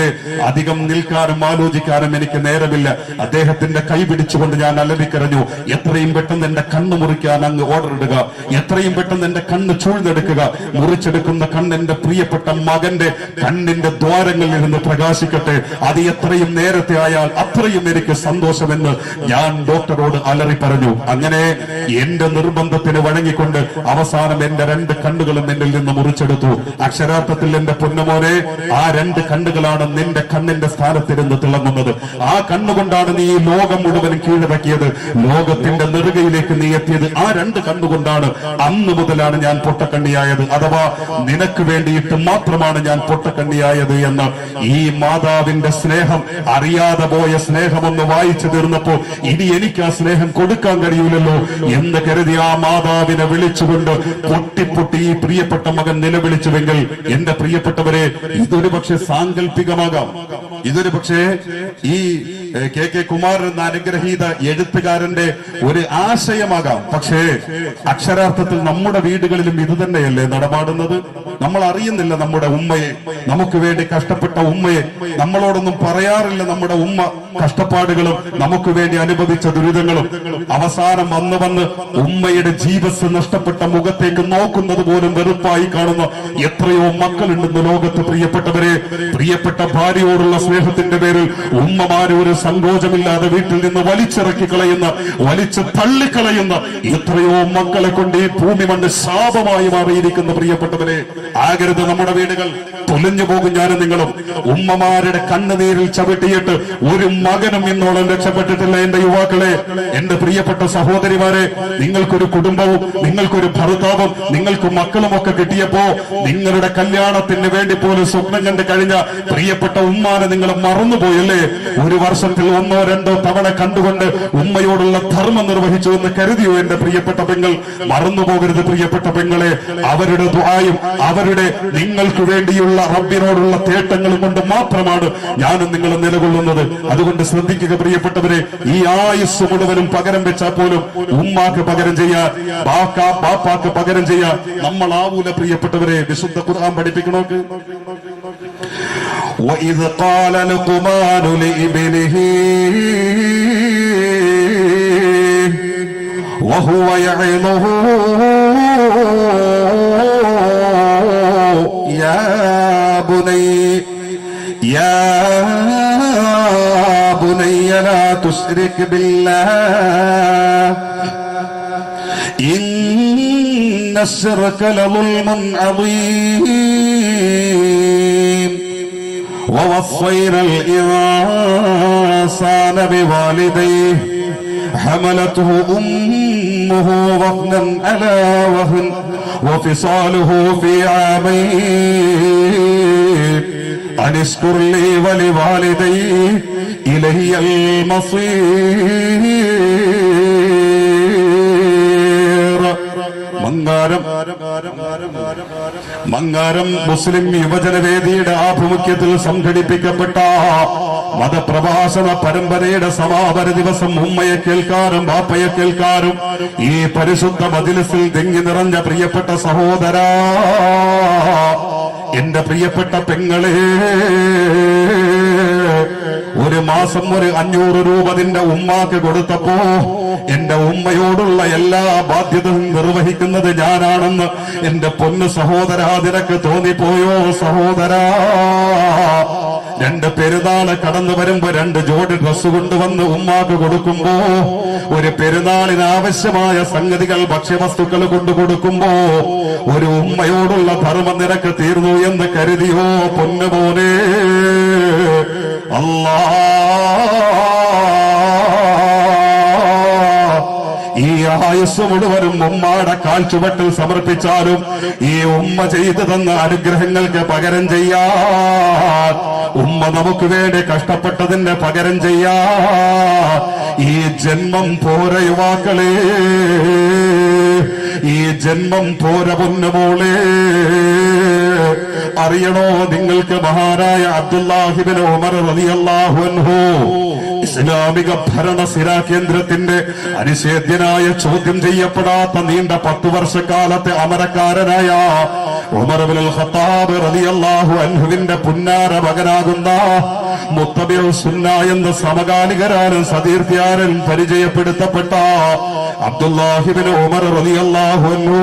അധികം നിൽക്കാനും ആലോചിക്കാനും എനിക്ക് നേരമില്ല. അദ്ദേഹത്തിന്റെ കൈ പിടിച്ചുകൊണ്ട് ഞാൻ അലറിക്കരഞ്ഞു, എത്രയും പെട്ടെന്ന് എന്റെ കണ്ണ് മുറിക്കാൻ അങ്ങ് ഓർഡർ ഇടുക, എത്രയും പെട്ടെന്ന് എന്റെ കണ്ണ് ചൂഴ്ന്നെടുക്കുക. മുറിച്ചെടുക്കുന്ന കണ്ണെന്റെ പ്രിയപ്പെട്ട മകന്റെ കണ്ണിന്റെ ദ്വാരങ്ങളിൽ നിന്ന് പ്രകാശിക്കട്ടെ. അത് എത്രയും നേരത്തെ ആയാൽ അത്രയും എനിക്ക് സന്തോഷമെന്ന് ഞാൻ ഡോക്ടറോട് അലറി പറഞ്ഞു. അങ്ങനെ എന്റെ നിർബന്ധത്തിന് വഴങ്ങിക്കൊണ്ട് അവസാനം എന്റെ രണ്ട് കണ്ണുകളും എന്നിൽ നിന്ന് മുറിച്ചെടുത്തു. അക്ഷരാർത്ഥത്തിൽ എന്റെ പൊന്നുമോനെ, ആ രണ്ട് കണ്ണുകളാണ് നിന്റെ കണ്ണിന്റെ സ്ഥാനത്തിരുന്ന് തിളങ്ങുന്നത്. ആ കണ്ണുകൊണ്ടാണ് നീ ഈ ലോകം മുഴുവൻ കീഴടക്കി കണ്ണുണ്ടാക്കിയത്, ലോകത്തിന്റെ നെറുകയിലേക്ക് നീ എത്തിയത് ആ രണ്ട് കണ്ണുകൊണ്ടാണ്. അന്ന് മുതലാണ് ഞാൻ പൊട്ടക്കണ്ണിയായത്, അഥവാ നിനക്ക് വേണ്ടിയിട്ട് മാത്രമാണ് ഞാൻ പൊട്ടക്കണ്ണിയായത് എന്ന്. ഈ മാതാവിന്റെ സ്നേഹം, അറിയാതെ പോയ സ്നേഹമൊന്ന് വായിച്ചു തീർന്നപ്പോ ഇനി എനിക്ക് ആ സ്നേഹം കൊടുക്കാൻ കഴിയൂലല്ലോ എന്ന് കരുതി ആ മാതാവിനെ വിളിച്ചുകൊണ്ട് പൊട്ടി ഈ പ്രിയപ്പെട്ട മകൻ നിലവിളിച്ചുവെങ്കിൽ എന്റെ പ്രിയപ്പെട്ടവരെ, ഇതൊരു പക്ഷെ സാങ്കല്പികമാകാം, ഇതൊരു പക്ഷേ ഈ കെ കുമാരൻ എന്ന അനുഗ്രഹീത എഴുത്തുകാരന്റെ ഒരു ആശയമാകാം. പക്ഷേ അക്ഷരാർത്ഥത്തിൽ നമ്മുടെ വീടുകളിലും ഇത് തന്നെയല്ലേ നടപാടുന്നത്? നമ്മൾ അറിയുന്നില്ല നമ്മുടെ ഉമ്മയെ, നമുക്ക് വേണ്ടി കഷ്ടപ്പെട്ട ഉമ്മയെ. നമ്മളോടൊന്നും പറയാറില്ല നമ്മുടെ ഉമ്മ കഷ്ടപ്പാടുകളും നമുക്ക് വേണ്ടി അനുഭവിച്ച ദുരിതങ്ങളും. അവസാനം വന്ന് ഉമ്മയുടെ ജീവസ് നഷ്ടപ്പെട്ട മുഖത്തേക്ക് നോക്കുന്നത് പോലും വെറുപ്പായി കാണുന്ന എത്രയോ മക്കളുണ്ടെന്ന് ലോകത്ത്. പ്രിയപ്പെട്ടവരെ, പ്രിയപ്പെട്ട ഭാര്യയോടുള്ള സ്നേഹത്തിന്റെ പേരിൽ ഉമ്മമാരെ ഒരു സങ്കോചമില്ലാതെ വീട്ടിൽ നിന്ന് വലിച്ചിറക്കി കളയുന്ന, വലിച്ചു തള്ളിക്കളയുന്ന എത്രയോ മക്കളെ കൊണ്ട് ഈ ഭൂമി മണ്ണ് ശാപമായി മാറിയിരിക്കുന്ന പ്രിയപ്പെട്ടവരെ, ആകരുത് നമ്മുടെ വീടുകൾ. തൊലഞ്ഞു പോകും ഞാനും നിങ്ങളും. ഉമ്മമാരുടെ കണ്ണുനീരിൽ ചവിട്ടിയിട്ട് ഒരു മകനും ഇന്നോളം രക്ഷപ്പെട്ടിട്ടില്ല. എന്റെ യുവാക്കളെ, എന്റെ പ്രിയപ്പെട്ട സഹോദരിമാരെ, നിങ്ങൾക്കൊരു കുടുംബവും നിങ്ങൾക്കൊരു ഭർത്താവും നിങ്ങൾക്ക് മക്കളും ഒക്കെ കിട്ടിയപ്പോ നിങ്ങളുടെ കല്യാണത്തിന് വേണ്ടി പോലും സ്വപ്നം കണ്ട് കഴിഞ്ഞ പ്രിയപ്പെട്ട ഉമ്മാനെ നിങ്ങൾ മറന്നുപോയല്ലേ? ഒരു വർഷത്തിൽ 1-2 തവണ കണ്ടുകൊണ്ട് ഉമ്മയോടുള്ള ധർമ്മം നിർവഹിച്ചു എന്ന് കരുതിയോ എന്റെ പ്രിയപ്പെട്ട പെങ്ങൾ? മറന്നുപോകരുത് പ്രിയപ്പെട്ട പെങ്ങളെ. അവരുടെ ദുആയും അവരുടെ നിങ്ങൾക്ക് വേണ്ടിയുള്ള റബ്ബിനോടുള്ള തേട്ടങ്ങളും കൊണ്ട് മാത്രമാണ് ഞാനും നിങ്ങളും നിലകൊള്ളുന്നത്. അതുകൊണ്ട് ശ്രദ്ധിക്കുക പ്രിയപ്പെട്ടവരെ, ഈ ആയുസ് മുഴുവനും പകരം വെച്ചാൽ പോലും ഉമ്മാക്ക് പകരം ചെയ്യാൻ, ബാപ്പാക്ക് പകരം ചെയ്യാൻ നമ്മളാവൂല പ്രിയപ്പെട്ടവരെ. വിശുദ്ധ ഖുർആൻ പഠിപ്പിക്കണോക്ക്. وَإِذْ قَالَ لُقْمَانُ لِابْنِهِ وَهُوَ يَعِظُهُ يَا بُنَيَّ لَا تُشْرِكْ بِاللَّهِ إِنَّ الشِّرْكَ لَظُلْمٌ عَظِيمٌ ووصينا الإنسان بوالديه حملته أمه وهنا على وهن وفصاله في عامين أن اشكر لي ولوالدي إلي المصير. മങ്ങാരം മുസ്ലിം യുവജനവേദിയുടെ ആഭിമുഖ്യത്തിൽ സംഘടിപ്പിക്കപ്പെട്ട മതപ്രഭാഷണ പരമ്പരയുടെ സമാപന ദിവസം ഉമ്മയെ കേൾക്കാനും ബാപ്പയെ കേൾക്കാനും ഈ പരിശുദ്ധ മജ്‌ലിസിൽ തിങ്ങി നിറഞ്ഞ പ്രിയപ്പെട്ട സഹോദരാ, എന്റെ പ്രിയപ്പെട്ട പെങ്ങളെ, ഒരു മാസം ഒരു 500 രൂപ നിന്റെ ഉമ്മാക്ക് കൊടുത്തപ്പോ എന്റെ ഉമ്മയോടുള്ള എല്ലാ ബാധ്യതയും നിർവഹിക്കുന്നത് ഞാനാണെന്ന് എന്റെ പൊന്നു സഹോദരാ നിനക്ക് തോന്നിപ്പോയോ? സഹോദരാ, 2 പെരുന്നാള് കടന്നു വരുമ്പോ 2 ജോഡി ഡ്രസ് കൊണ്ടുവന്ന് ഉമ്മാക്ക് കൊടുക്കുമ്പോ, ഒരു പെരുന്നാളിന് ആവശ്യമായ സംഗതികൾ ഭക്ഷ്യവസ്തുക്കൾ കൊണ്ടു കൊടുക്കുമ്പോ ഒരു ഉമ്മയോടുള്ള ധർമ്മം നിനക്ക് തീർന്നു എന്ന് കരുതിയോ പൊന്നുമോനെ? അല്ലാ, ഈ ആയുസ് മുഴുവനും ഉമ്മയുടെ കാൽച്ചുവട്ടിൽ സമർപ്പിച്ചാലും ഈ ഉമ്മ ചെയ്തു തന്ന അനുഗ്രഹങ്ങൾക്ക് പകരം ചെയ്യാൻ, ഉമ്മ നമുക്ക് വേണ്ടി കഷ്ടപ്പെട്ടതിന്റെ പകരം ചെയ്യാൻ ഈ ജന്മം പോര യുവാക്കളെ, ഈ ജന്മം പോര പൊന്നുമോളെ. അറിയണോ നിങ്ങൾക്ക്? മഹാനായ അബ്ദുല്ലാഹി ഇബ്നു ഉമർ റളിയല്ലാഹു അൻഹു ഇസ്ലാമിക ഭരണസിരാ കേന്ദ്രത്തിന്റെ അനിഷേധ്യനായ ചോദ്യം ചെയ്യപ്പെടാത്ത നീണ്ട 10 വർഷക്കാലത്തെ അമരക്കാരനായ ഉമർ ഇബ്നുൽ ഖത്താബ് റളിയല്ലാഹു അൻഹുവിന്റെ പുന്നാര മകനാകുന്ന മുത്തബിഉ സുന്ന എന്ന സമകാലികരാനും സതീർത്ഥ്യാരും പരിചയപ്പെടുത്തപ്പെട്ട അബ്ദുല്ലാഹി ഇബ്നു ഉമർ റളിയല്ലാഹു അൻഹു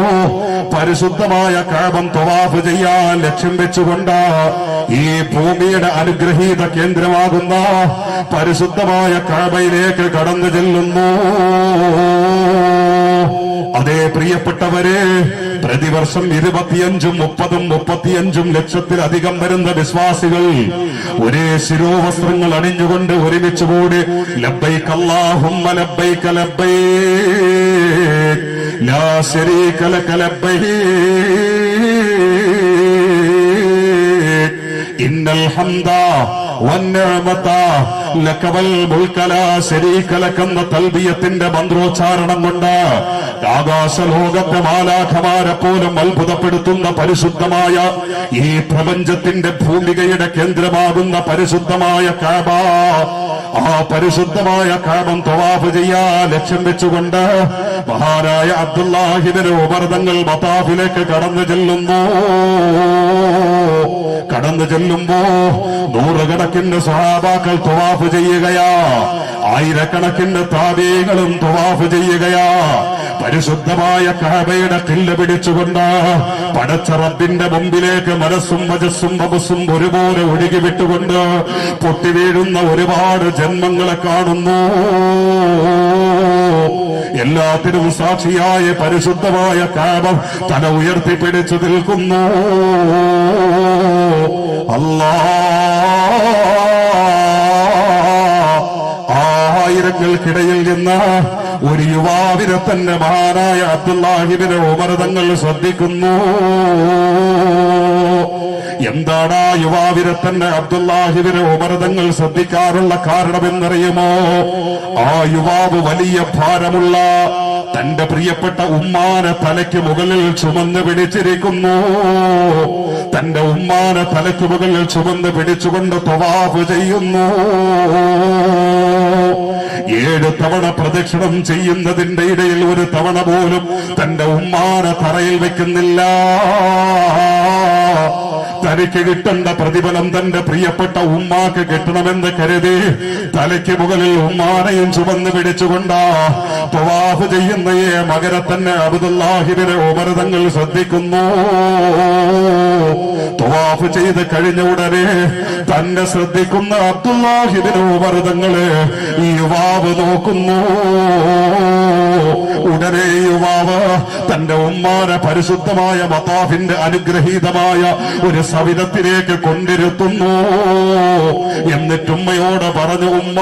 പരിശുദ്ധമായ കഅബം തവാഫ് ചെയ്യാൻ ലക്ഷ്യം വെച്ചുകൊണ്ട് ഈ ഭൂമിയുടെ അനുഗ്രഹീത കേന്ദ്രമാകുന്ന പരിശുദ്ധമായ കഅബയിലേക്ക് കടന്നു ചെല്ലുന്നു. അതേ പ്രിയപ്പെട്ടവരെ, പ്രതിവർഷം 25, 30, 35 ലക്ഷത്തിലധികം വരുന്ന വിശ്വാസികൾ ഒരേ ശിരോവസ്ത്രങ്ങൾ അണിഞ്ഞുകൊണ്ട് ഒരുമിച്ച് കൂടി ലബ്ബൈക അല്ലാഹുമ്മ ലബ്ബൈക ലബ്ബൈക് ലാ ശരീക ലക ലബ്ബൈക് ഇന്നൽ ഹംദ വന്നിഅമത ലക വൽ മുൽക ലാ ശരീക ലക എന്ന തൽബിയത്തിന്റെ മന്ത്രോച്ചാരണം കൊണ്ട് ആകാശലോകത്തെ മാലാഖമാരെ പോലും അത്ഭുതപ്പെടുത്തുന്ന പരിശുദ്ധമായ ഈ പ്രപഞ്ചത്തിന്റെ ഭൂമികയുടെ കേന്ദ്രമാകുന്ന പരിശുദ്ധമായ കഅബ, ആ പരിശുദ്ധമായ കഅബ തവാഫ് ചെയ്യാൻ ലക്ഷ്യം വെച്ചുകൊണ്ട് മഹാനായ അബ്ദുല്ലാഹി ഇബ്നു ഉമർ തങ്ങൾ മതാഫിലേക്ക് കടന്നു ചെല്ലുമ്പോ നൂറുകണക്കിന് സ്വഹാബാക്കൾ തവാഫ് ചെയ്യുകയാ, ആയിരക്കണക്കിന് താബീകളും തവാഫ് ചെയ്യുകയാ. പരിശുദ്ധമായ കഅബയുടെ കില്ല പിടിച്ചുകൊണ്ട് പടച്ച റബ്ബിന്റെ മുമ്പിലേക്ക് മനസ്സും വജസ്സും വബസ്സും ഒരുപോലെ ഒഴുകി വിട്ടുകൊണ്ട് പൊട്ടിവീഴുന്ന ഒരുപാട് ജന്മങ്ങളെ കാണുന്നു. എല്ലാത്തിനും സാക്ഷിയായ പരിശുദ്ധമായ കഅബ തല ഉയർത്തിപ്പിടിച്ചു നിൽക്കുന്നു. ആയിരങ്ങൾക്കിടയിൽ നിന്ന് ഒരു യുവാവിനെ തന്നെ മഹാനായ അബ്ദുല്ലാഹി ഇബ്നു ഉമർ തങ്ങൾ ശ്രദ്ധിക്കുന്നു. എന്താണ് ആ യുവാവിനെ തന്നെ അബ്ദുല്ലാഹി ഇബ്നു ഉമർ തങ്ങൾ ശ്രദ്ധിക്കാറുള്ള കാരണമെന്നറിയുമോ? ആ യുവാവ് വലിയ ഭാരമുള്ള തന്റെ പ്രിയപ്പെട്ട ഉമ്മാനെ തലയ്ക്ക് മുകളിൽ ചുമന്ന് പിടിച്ചിരിക്കുന്നു. തന്റെ ഉമ്മാനെ തലയ്ക്ക് മുകളിൽ ചുമന്ന് പിടിച്ചുകൊണ്ട് തവാഫ് ചെയ്യുന്നു. 7 തവണ പ്രദക്ഷിണം ചെയ്യുന്നതിന്റെ ഇടയിൽ ഒരു തവണ പോലും തന്റെ ഉമ്മാനെ തറയിൽ വെക്കുന്നില്ല. തനിക്ക് കിട്ടേണ്ട പ്രതിഫലം തന്റെ പ്രിയപ്പെട്ട ഉമ്മാക്ക് കിട്ടണമെന്ന് കരുതി തലയ്ക്ക് മുകളിൽ ഉമ്മാനെയും ചുമന്ന് പിടിച്ചുകൊണ്ട് തവാഫ് ചെയ്യുന്ന മകരെ തന്നെ അബ്ദുല്ലാഹി ഇബ്നു ഉമർ തങ്ങൾ ശ്രദ്ധിക്കുന്നു. തവാഫ് ചെയ്ത് കഴിഞ്ഞ ഉടനെ തന്നെ ശ്രദ്ധിക്കുന്ന അബ്ദുല്ലാഹി ഇബ്നു ഉമർ തങ്ങള് ഈ യുവാവ് നോക്കുന്നു. ഉടനെ യുവാവ് തന്റെ ഉമ്മാനെ പരിശുദ്ധമായ മതാഫിന്റെ അനുഗ്രഹീതമായ ഒരു സവിധത്തിലേക്ക് കൊണ്ടിരുത്തുന്നു. എന്നിട്ട് ഉമ്മയോട് പറഞ്ഞു, ഉമ്മ,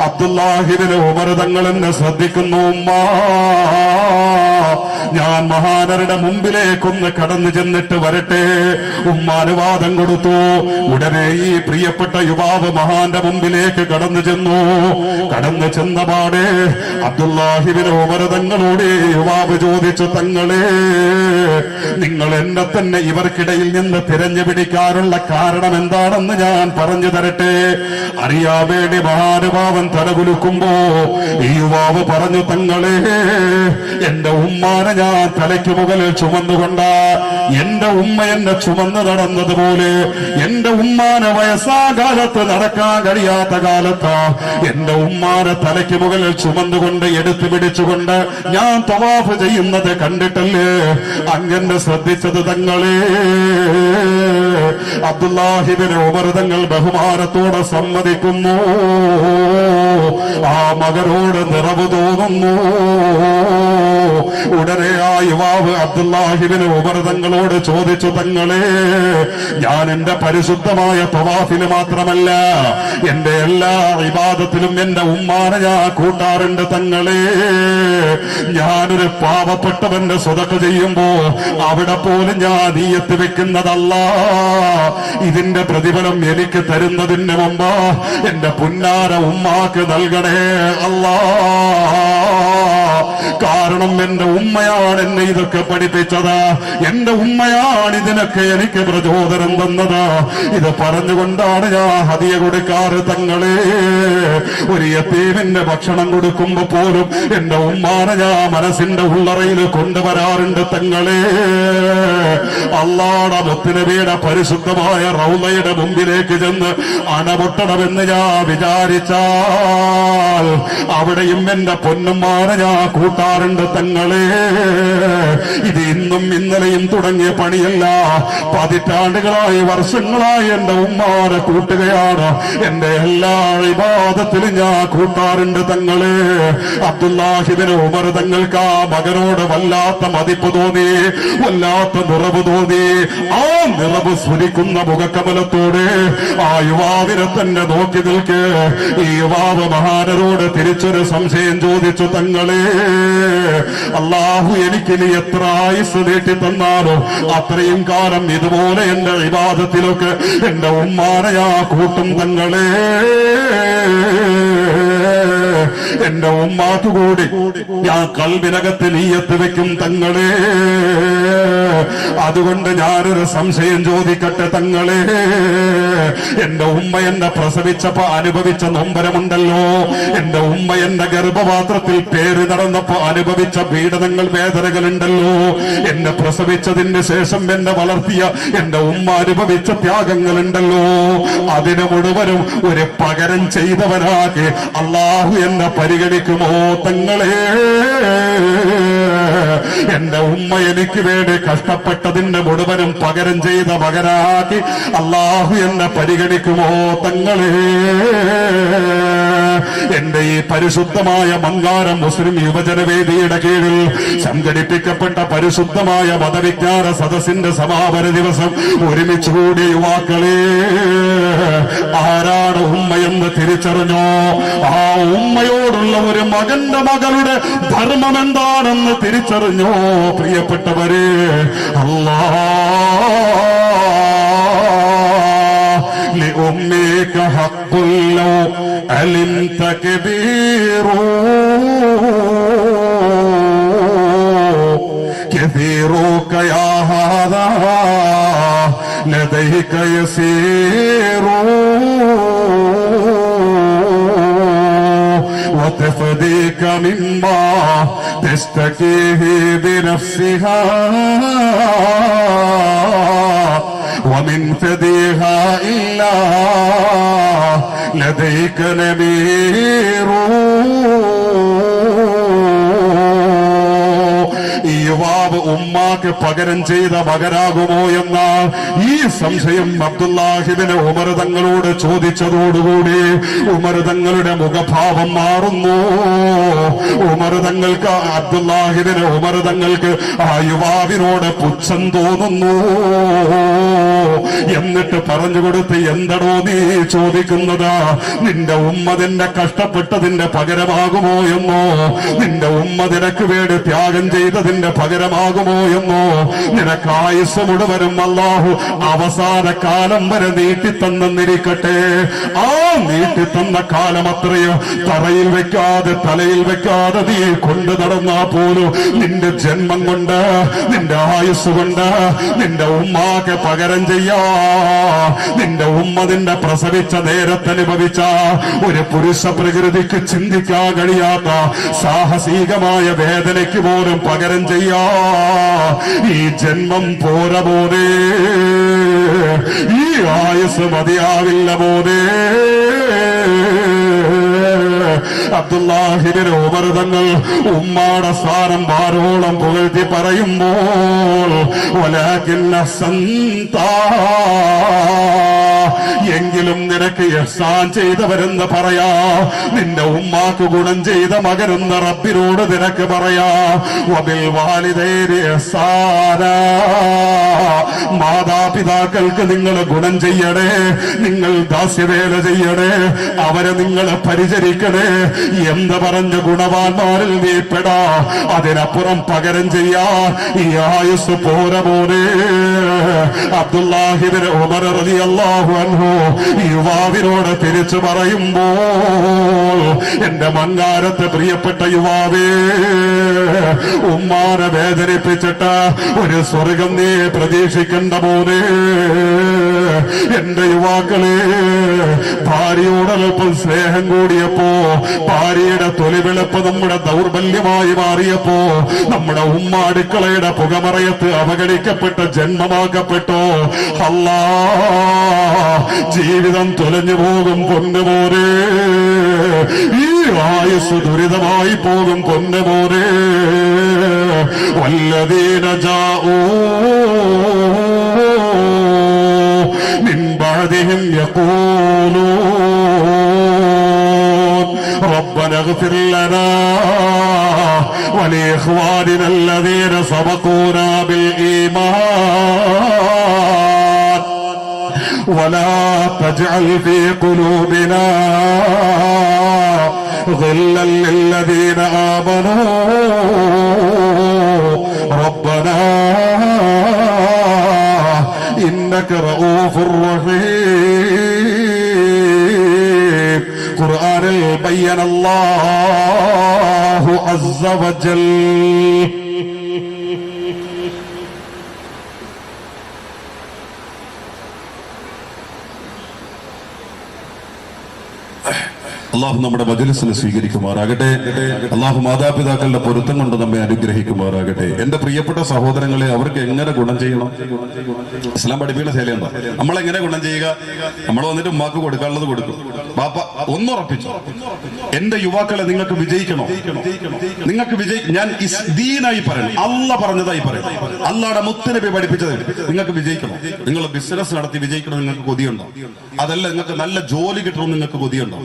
അബ്ദുല്ലാഹി ഇബ്നു ഉമർ തങ്ങൾ എന്നെ ശ്രദ്ധിക്കുന്നു. ഉമ്മ, ഞാൻ മഹാനരുടെ മുമ്പിലേക്കൊന്ന് കടന്നു ചെന്നിട്ട് വരട്ടെ. ഉമ്മ അനുവാദം കൊടുത്തു. ഉടനെ ഈ പ്രിയപ്പെട്ട യുവാവ് മഹാന്റെ മുമ്പിലേക്ക് കടന്നു ചെന്നു. കടന്നു ചെന്നപാടെ അബ്ദുല്ലാഹി ഇബ്നു ഉമർ തങ്ങളോട് യുവാവ് ചോദിച്ചു, തങ്ങളെ, നിങ്ങൾ എന്നെ തന്നെ ഇവർക്കിടയിൽ നിന്ന് തിരഞ്ഞു പിടിക്കാനുള്ള കാരണം എന്താണെന്ന് ഞാൻ പറഞ്ഞു തരട്ടെ. അറിയാൻ വേണ്ടി മഹാനുഭാവൻ തലകുലുക്കുമ്പോ ഈ യുവാവ് പറഞ്ഞു, തങ്ങളെ, എന്റെ ഉമ്മാനെ ഞാൻ തലയ്ക്ക് മുകളിൽ ചുമന്നുകൊണ്ട് എന്റെ ഉമ്മ എന്നെ ചുമന്ന് നടന്നതുപോലെ എന്റെ ഉമ്മാനെ വയസ്സാകാലത്ത് നടക്കാൻ കഴിയാത്ത കാലത്ത് എന്റെ ഉമ്മാനെ തലയ്ക്ക് മുകളിൽ ചുമന്നുകൊണ്ട് എടുത്തു പിടിച്ചുകൊണ്ട് ഞാൻ തവാഫ് ചെയ്യുന്നത് കണ്ടിട്ടല്ലേ അങ്ങനെ ശ്രദ്ധിച്ചത് തങ്ങളെ. അബ്ദുല്ലാഹി ഇബ്നു ഉമർ തങ്ങൾ ബഹുമാനത്തോടെ സമ്മതിക്കുന്നു. ആ മകനോട് നിറവ് തോന്നുന്നു. ഉടനെ ആ യുവാവ് അബ്ദുല്ലാഹി ഇബ്നു ഉമർ തങ്ങളോട് ചോദിച്ചു, തങ്ങളെ, ഞാൻ എന്റെ പരിശുദ്ധമായ തവാഫിൽ മാത്രമല്ല എന്റെ എല്ലാ ഇബാദത്തിലും എന്റെ ഉമ്മാനെ ഞാൻ കൂട്ടാറുണ്ട്. തങ്ങളെ, ഞാനൊരു പാവപ്പെട്ടവന്റെ സ്വതക്ക ചെയ്യുമ്പോ അവിടെ പോലും ഞാൻ നീയത്ത് വെക്കുന്നതല്ല. ഇതിന്റെ പ്രതിഫലം എനിക്ക് തരുന്നതിന് മുമ്പ് എന്റെ പുന്നാര ഉമ്മാക്ക് നൽകണേ അല്ലാ. കാരണം എന്റെ ഉമ്മയാണ് എന്നെ ഇതൊക്കെ പഠിപ്പിച്ചത്. എന്റെ ഉമ്മയാണ് ഇതിനൊക്കെ എനിക്ക് പ്രചോദനം തന്നത്. ഇത് പറഞ്ഞുകൊണ്ടാണ് ഞാൻ ഹദിയ കൊടുക്കാറ്. തങ്ങളെ, ഒരു യതീമിന്റെ ഭക്ഷണം കൊടുക്കുമ്പോ പോലും എന്റെ ഉമ്മാനെ ഞാൻ മനസ്സിന്റെ ഉള്ളറയിൽ കൊണ്ടുവരാറുണ്ട്. തങ്ങളെ, അല്ലാഹുവിന്റെ മുത്തുനബിയുടെ പരിശുദ്ധമായ റൗളയുടെ മുമ്പിലേക്ക് ചെന്ന് അണപൊട്ടണമെന്ന് ഞാൻ വിചാരിച്ചാൽ അവിടെയും എന്റെ പൊന്നുമ്മാനെ ഞാൻ കൂട്ടാറുണ്ട്. തങ്ങളെ, ഇത് ഇന്നും ഇന്നലെയും തുടങ്ങിയ പണി അണിയല്ല, പതിറ്റാണ്ടുകളായി വർഷങ്ങളായി എന്റെ ഉമ്മാനെ കൂട്ടുകയാണ്. എന്റെ എല്ലാ ഇബാദത്തിലും ഞാൻ കൂട്ടാറുണ്ട് തങ്ങളെ. അബ്ദുല്ലാഹിബ്നു ഉമർ തങ്ങൾക്ക് ആ മകനോട് വല്ലാത്ത മതിപ്പ് തോന്നി, വല്ലാത്ത നിറവ് തോന്നി. ആ നിറവ് സ്ഫുരിക്കുന്ന മുഖക്കമലത്തോടെ ആ യുവാവിനെ തന്നെ നോക്കി നിൽക്ക്. ഈ യുവാവ് മഹാനരോട് തിരിച്ചൊരു സംശയം ചോദിച്ചു, തങ്ങളെ അല്ലാഹു എനിക്കിനി എത്ര ആയുസ് നീട്ടി തന്നാലോ അത്രയും കാലം ഇതുപോലെ എന്റെ ഇബാദത്തിലൊക്കെ എന്റെ ഉമ്മാനെ ആ കൂട്ടും തങ്ങളെ. എന്റെ ഉമ്മാക്ക് കൂടി ഞാൻ കൽബിനകത്ത് നീയത്ത് വെക്കും തങ്ങളെ. അതുകൊണ്ട് ഞാനൊരു സംശയം ചോദിക്കട്ടെ തങ്ങളെ. എന്റെ ഉമ്മ എന്നെ പ്രസവിച്ചപ്പോ അനുഭവിച്ച നൊമ്പരമുണ്ടല്ലോ, എന്റെ ഉമ്മ എന്റെ ഗർഭപാത്രത്തിൽ പേര് നടന്നപ്പോ അനുഭവിച്ച പീഡനങ്ങൾ, വേദനകളുണ്ടല്ലോ, എന്നെ പ്രസവിച്ചതിന് ശേഷം എന്നെ വളർത്തിയ എന്റെ ഉമ്മ അനുഭവിച്ച ത്യാഗങ്ങളുണ്ടല്ലോ, അതിന് മുഴുവനും ഒരു പകരം ചെയ്തവനാകെ അല്ലാഹു എന്നെ പരിഗണിക്കുമോ തങ്ങളെ? എന്റെ ഉമ്മ എനിക്ക് വേണ്ടി കഷ്ടപ്പെട്ടതിന്റെ മുഴുവനും പകരം ചെയ്ത മകനാക്കി അല്ലാഹു എന്നെ പരിഗണിക്കുമോ തങ്ങളെ? എന്റെ ഈ പരിശുദ്ധമായ മങ്കാരം മുസ്ലിം യുവജനവേദിയുടെ കീഴിൽ സംഘടിപ്പിക്കപ്പെട്ട പരിശുദ്ധമായ മതവിജ്ഞാന സദസ്സിന്റെ സമാപന ദിവസം ഒരുമിച്ച് കൂടിയ യുവാക്കളെ, ആരാണ് ഉമ്മയെന്ന് തിരിച്ചറിഞ്ഞോ? ആ ഉമ്മയോടുള്ള ഒരു മകന്റെ മകളുടെ ധർമ്മം എന്താണെന്ന് തിരിച്ചറിഞ്ഞോ പ്രിയപ്പെട്ടവരെ? لأمك حق لو علمت كبير كثيرك يا هذا لديك يسير وتفديك مما تشتكيه بنفسها ومن فديها إلا لديك نبير. ഈ യുവാവ് ഉമ്മാക്ക് പകരം ചെയ്ത മകനാകുമോ എന്ന ഈ സംശയം അബ്ദുല്ലാഹിബ്നു ഉമർ തങ്ങളോട് ചോദിച്ചതോടുകൂടി ഉമർ തങ്ങളുടെ മുഖഭാവം മാറുന്നു. ഉമർ തങ്ങൾക്ക്, അബ്ദുല്ലാഹിബ്നു ഉമർ തങ്ങൾക്ക് ആ യുവാവിനോട് പുച്ഛം തോന്നുന്നു. എന്നിട്ട് പറഞ്ഞു കൊടുത്ത്, എന്തടോ നീ ചോദിക്കുന്നത്? നിന്റെ ഉമ്മ നിന്നെ കഷ്ടപ്പെട്ടതിന്റെ പകരമാകുമോ എന്നോ? നിന്റെ ഉമ്മ നിനക്ക് വേണ്ടി ത്യാഗം ചെയ്തതിന്റെ പകരമാകുമോ എന്നോ? നിനക്ക് ആയുസ് മുഴുവനും അല്ലാഹു അവസാന കാലം വരെ നീട്ടിത്തന്നിരിക്കട്ടെ. ആ നീട്ടിത്തന്ന കാലം അത്രയോ തറയിൽ വെക്കാതെ തലയിൽ വെക്കാതെ നീ കൊണ്ടു നടന്നാ പോലും നിന്റെ ജന്മം കൊണ്ട്, നിന്റെ ആയുസ് കൊണ്ട് നിന്റെ ഉമ്മാക്ക് പകരം ചെയ്യാ. നിന്റെ ഉമ്മ നിന്റെ പ്രസവിച്ച നേരത്തനുഭവിച്ച ഒരു പുരുഷ പ്രകൃതിക്ക് ചിന്തിക്കാൻ കഴിയാത്ത സാഹസികമായ വേദനയ്ക്ക് പോലും പകരം ചെയ്യാ ഈ ജന്മം പോര പോലെ, ഈ ആയുസ് മതിയാവില്ല പോലെ. അബ്ദുല്ലാഹിബ്നു ഉമർ തങ്ങൾ ഉമ്മാടെ സ്ഥാനം വാരോളം പുകഴ്ത്തി പറയുമ്പോൾ വലാകിൻ അഹ്സൻത, എങ്കിലും നിനക്ക് ഇഹ്സാൻ ചെയ്തവരെന്ന് പറയാ. നിന്റെ ഉമ്മാക്ക് ഗുണം ചെയ്ത മകനെന്ന് റബ്ബിനോട് നിനക്ക് പറയാ. വബിൽ വാലിദൈനി ഇഹ്സാനാ, മാതാപിതാക്കൾക്ക് നിങ്ങൾ ഗുണം ചെയ്യണേ, നിങ്ങൾ ദാസ്യവേല ചെയ്യണേ, അവരെ നിങ്ങൾ പരിചരിക്കണേ എന്ന് പറഞ്ഞ ഗുണവാന്മാരിൽ നീ പെടാ. അതിനപ്പുറം പകരം ചെയ്യാ ഈ ആയുസ് പോര പോലെ. അബ്ദുല്ലാഹിബ്നു ഉമർ റളിയല്ലാഹു അൻഹു യുവാവിനോട് തിരിച്ചു പറയുമ്പോൾ, എന്റെ മങ്ങാരത്തെ പ്രിയപ്പെട്ട യുവാവേ, ഉമ്മാനെ വേദനിപ്പിച്ചിട്ട് ഒരു സ്വർഗം നീ പ്രതീക്ഷിക്കേണ്ട പോലെ. എന്റെ യുവാക്കളെ, ഭാര്യയോടൊപ്പം സ്നേഹം കൂടിയപ്പോ, ഭാര്യയുടെ തൊലിവെളുപ്പ് നമ്മുടെ ദൗർബല്യമായി മാറിയപ്പോ, നമ്മുടെ ഉമ്മ അടുക്കളയുടെ പുകമറയത്ത് അവഗണിക്കപ്പെട്ട ജന്മമാക്കപ്പെട്ടോ. അല്ലാ ജീവിതം തുലഞ്ഞു പോകും പൊന്നുമോനെ, ഈ ആയുസ് ദുരിതമായി പോകും പൊന്നുമോനെ. വല്ലദീന ജാഊ മിൻ ബഅദിഹിം യഖൂലൂൻ റബ്ബനാ ഇഗ്ഫിർ ലനാ ولإخواننا الذين سبقونا بالإيمان ولا تجعل في قلوبنا غلا للذين آمنوا ربنا إنك رؤوف رحيم. ഖുർആനിൽ ബയ്യന അല്ലാഹു അസ്സ വജൽ. അള്ളാഹു നമ്മുടെ മജ്‌ലിസിനെ സ്വീകരിക്കുമാറാകട്ടെ. അള്ളാഹു മാതാപിതാക്കളുടെ പൊരുത്തം കൊണ്ട് നമ്മെ അനുഗ്രഹിക്കുമാറാകട്ടെ. എന്റെ പ്രിയപ്പെട്ട സഹോദരങ്ങളെ, അവർക്ക് എങ്ങനെ ഗുണം ചെയ്യണം? ഇസ്ലാം പഠിപ്പിക്കുന്ന ശൈലിയുണ്ടോ? നമ്മളെങ്ങനെ ഗുണം ചെയ്യുക? നമ്മൾ വന്നിട്ട് ഉമ്മാക്ക് കൊടുക്കാനുള്ളത് കൊടുക്കും. ബാപ്പ ഒന്നുറപ്പിച്ചു, എന്റെ യുവാക്കളെ നിങ്ങൾക്ക് വിജയിക്കണോ? നിങ്ങൾക്ക് ഞാൻ ദീനായി പറയണം, അല്ല പറഞ്ഞതായി പറയണം, അള്ളാഹുടെ മുത്തുനബി പഠിപ്പിച്ചത് നിങ്ങൾക്ക് വിജയിക്കണം. നിങ്ങൾ ബിസിനസ് നടത്തി വിജയിക്കണം നിങ്ങൾക്ക് കൊതിയുണ്ടോ? അതല്ല നിങ്ങൾക്ക് നല്ല ജോലി കിട്ടണം നിങ്ങൾക്ക് കൊതിയുണ്ടോ?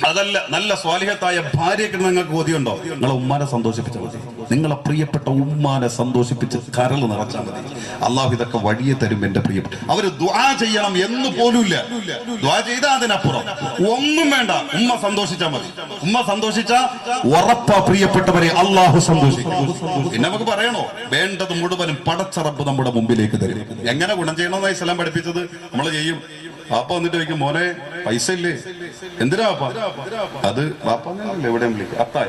അതല്ല നല്ല സ്വാലിഹത്തായ ഭാര്യ കിട്ടണം നിങ്ങൾക്ക് കൊതിയുണ്ടോ? നിങ്ങളെ ഉമ്മാനെ സന്തോഷിപ്പിച്ചാൽ മതി. നിങ്ങളെ പ്രിയപ്പെട്ട ഉമ്മാനെ സന്തോഷിപ്പിച്ച് കരൾ നിറച്ചാൽ മതി. അള്ളാഹു ഇതൊക്കെ വഴിയെ തരും. എന്റെ പ്രിയപ്പെട്ട അവര് ദുആ ചെയ്യണം എന്ന് പോലുമില്ല. ദുആ ചെയ്താൽ അതിനപ്പുറം ഒന്നും വേണ്ട. ഉമ്മ സന്തോഷിച്ചാൽ മതി. ഉമ്മ സന്തോഷിച്ചാ ഉറപ്പാ പ്രിയപ്പെട്ടവരെ അള്ളാഹു സന്തോഷിക്കും. പിന്നെ നമുക്ക് പറയണോ? വേണ്ടത് മുഴുവനും പടച്ച റബ്ബ് നമ്മുടെ മുമ്പിലേക്ക് തരും. എങ്ങനെ ഗുണം ചെയ്യണമെന്നാണ് ഇസ്ലാം പഠിപ്പിച്ചത്. നമ്മൾ ചെയ്യും. പാപ്പ വന്നിട്ട് ചോദിക്കും, മോനെ പൈസ ഇല്ലേ? എന്തിനാ പാപ്പ? അത് പാപ്പ എവിടെ വിളിക്കും? അത്തായ.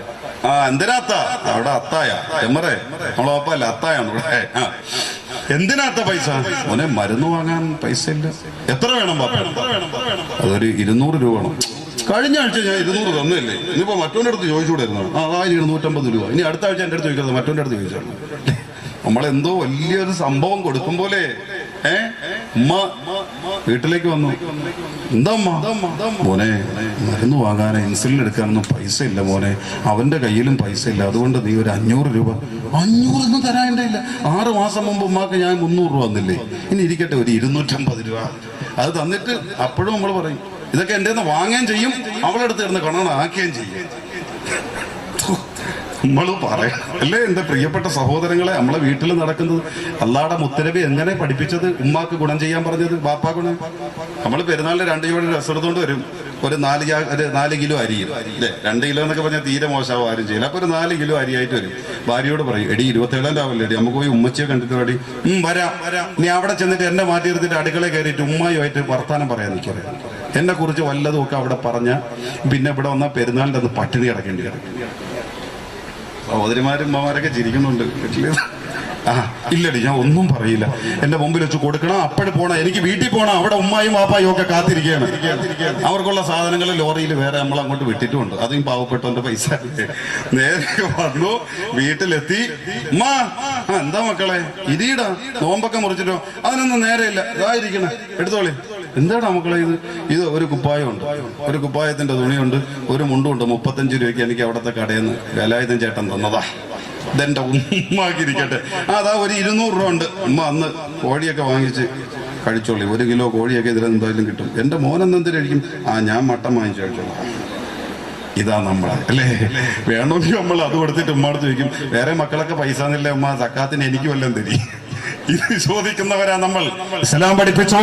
ആ എന്തിനാ അത്ത? അവിടെ അത്തായ എമ്മറേ നമ്മളെ പാപ്പ അല്ല, അത്തായാണ് ഇവിടെ. എന്തിനാത്ത പൈസ? മോനെ മരുന്ന് വാങ്ങാൻ പൈസ ഇല്ല. എത്ര വേണം പാപ്പ? അതൊരു 200 രൂപ വേണം. കഴിഞ്ഞ ആഴ്ച ഞാൻ 200 തന്നില്ലേ? ഇനിയിപ്പോ മറ്റോന്റെ അടുത്ത് ചോദിച്ചുകൂടായിരുന്നു. ആ 150 രൂപ. ഇനി അടുത്ത ആഴ്ച എന്റെ അടുത്ത് ചോദിക്കരുത്, മറ്റോന്റെ അടുത്ത് ചോദിച്ചാണ്. നമ്മളെന്തോ വലിയൊരു സംഭവം കൊടുക്കും പോലെ. ഉമ്മ വീട്ടിലേക്ക് വന്നു. എന്താ മോനെ, മരുന്ന് വാങ്ങാൻ ഇൻസുലിൻ എടുക്കാനൊന്നും പൈസ ഇല്ല മോനെ, അവന്റെ കയ്യിലും പൈസ ഇല്ല, അതുകൊണ്ട് നീ ഒരു 500 രൂപ. 500 തരാനില്ല. 6 മാസം മുമ്പ് ഉമ്മാക്ക് ഞാൻ 300 രൂപ വന്നില്ലേ? ഇനി ഇരിക്കട്ടെ ഒരു 250 രൂപ അത് തന്നിട്ട്. അപ്പോഴും നമ്മൾ പറയും ഇതൊക്കെ എന്റെ നിന്ന് വാങ്ങുകയും ചെയ്യും, അവളുടെ അടുത്ത് ഇരുന്ന് കണാണ് ആക്കുകയും ചെയ്യും. നമ്മൾ പറയാം അല്ലേ? എന്റെ പ്രിയപ്പെട്ട സഹോദരങ്ങളെ, നമ്മളെ വീട്ടിൽ നടക്കുന്നത് അള്ളാഹുടെ മുത്തനബി എങ്ങനെ പഠിപ്പിച്ചത്? ഉമ്മാക്ക് ഗുണം ചെയ്യാൻ പറഞ്ഞത്, ബാപ്പാ ഗുണം. നമ്മൾ പെരുന്നാളിന് 2 കിലോ രസെടുത്തോണ്ട് വരും. ഒരു 4 കിലോ അരി അല്ലേ? 2 കിലോ എന്നൊക്കെ പറഞ്ഞാൽ തീരെ മോശമാവും, ആരും ചെയ്യില്ല. അപ്പൊ ഒരു 4 കിലോ അരിയായിട്ട് വരും. ഭാര്യയോട് പറയും, എടി 27 രാവിലെ എടി നമുക്ക് പോയി ഉമ്മച്ചിയെ കണ്ടിട്ട് വേടി. വരാം. നീ അവിടെ ചെന്നിട്ട് എന്നെ മാറ്റി എടുത്തിട്ട് അടുക്കളയിൽ കയറിയിട്ട് ഉമ്മായുമായിട്ട് വർത്താനം പറയാൻ നിൽക്കരുത്. എന്നെ കുറിച്ച് വല്ലതും ഒക്കെ അവിടെ പറഞ്ഞ പിന്നെ ഇവിടെ വന്നാൽ പെരുന്നാളിന്റെ അന്ന് പട്ടിണി കിടക്കേണ്ടി വരും. സഹോദരിമാരും ഉമ്മമാരൊക്കെ ചിരിക്കുന്നുണ്ട് വീട്ടില്. ഇല്ലടി ഞാൻ ഒന്നും പറയില്ല, എന്റെ മുമ്പിൽ വെച്ച് കൊടുക്കണം, അപ്പോഴും പോണം, എനിക്ക് വീട്ടിൽ പോണം, അവിടെ ഉമ്മായും വാപ്പായും ഒക്കെ കാത്തിരിക്കുകയാണ്. അവർക്കുള്ള സാധനങ്ങൾ ലോറിയിൽ വേറെ നമ്മൾ അങ്ങോട്ട് വിട്ടിട്ടുമുണ്ട്. അതും പാവപ്പെട്ടവന്റെ പൈസ. നേരെ വന്നു, വീട്ടിലെത്തി. ഉമ്മ എന്താ മക്കളെ ഇരീടാ നോമ്പൊക്കെ മുറിച്ചിട്ടോ? അതിനൊന്നും നേരെയില്ല, ഇതായിരിക്കണം എടുത്തോളി. എന്താടാ മക്കളെ ഇത് ഒരു കുപ്പായമുണ്ട്, ഒരു കുപ്പായത്തിന്റെ തുണിയുണ്ട്, ഒരു മുണ്ടുണ്ട്, 35 രൂപയ്ക്ക് എനിക്ക് അവിടുത്തെ കടയിൽ നിന്ന് വേലായുധൻ ചേട്ടൻ തന്നതാ. ഇതെന്റെ ഉമ്മാക്കിരിക്കട്ടെ. അതാ ഒരു 200 രൂപ ഉണ്ട്. ഉമ്മ അന്ന് കോഴിയൊക്കെ വാങ്ങിച്ച് കഴിച്ചോളി. 1 കിലോ കോഴിയൊക്കെ ഇതിലെന്തായാലും കിട്ടും. എന്റെ മോനെന്തിനായിരിക്കും? ഞാൻ മട്ടൻ വാങ്ങിച്ചു കഴിച്ചോളാം. ഇതാ നമ്മളെ അല്ലേ? വേണമെങ്കിൽ നമ്മൾ അത് കൊടുത്തിട്ട് ഉമ്മടുത്ത് ചോദിക്കും, വേറെ മക്കളൊക്കെ പൈസ എന്നില്ല ഉമ്മ, സക്കാത്തിന് എനിക്ക് വല്ലതും തരി. ഇത് ചോദിക്കുന്നവരാ നമ്മൾ. ഇസ്ലാം പഠിപ്പിച്ചോ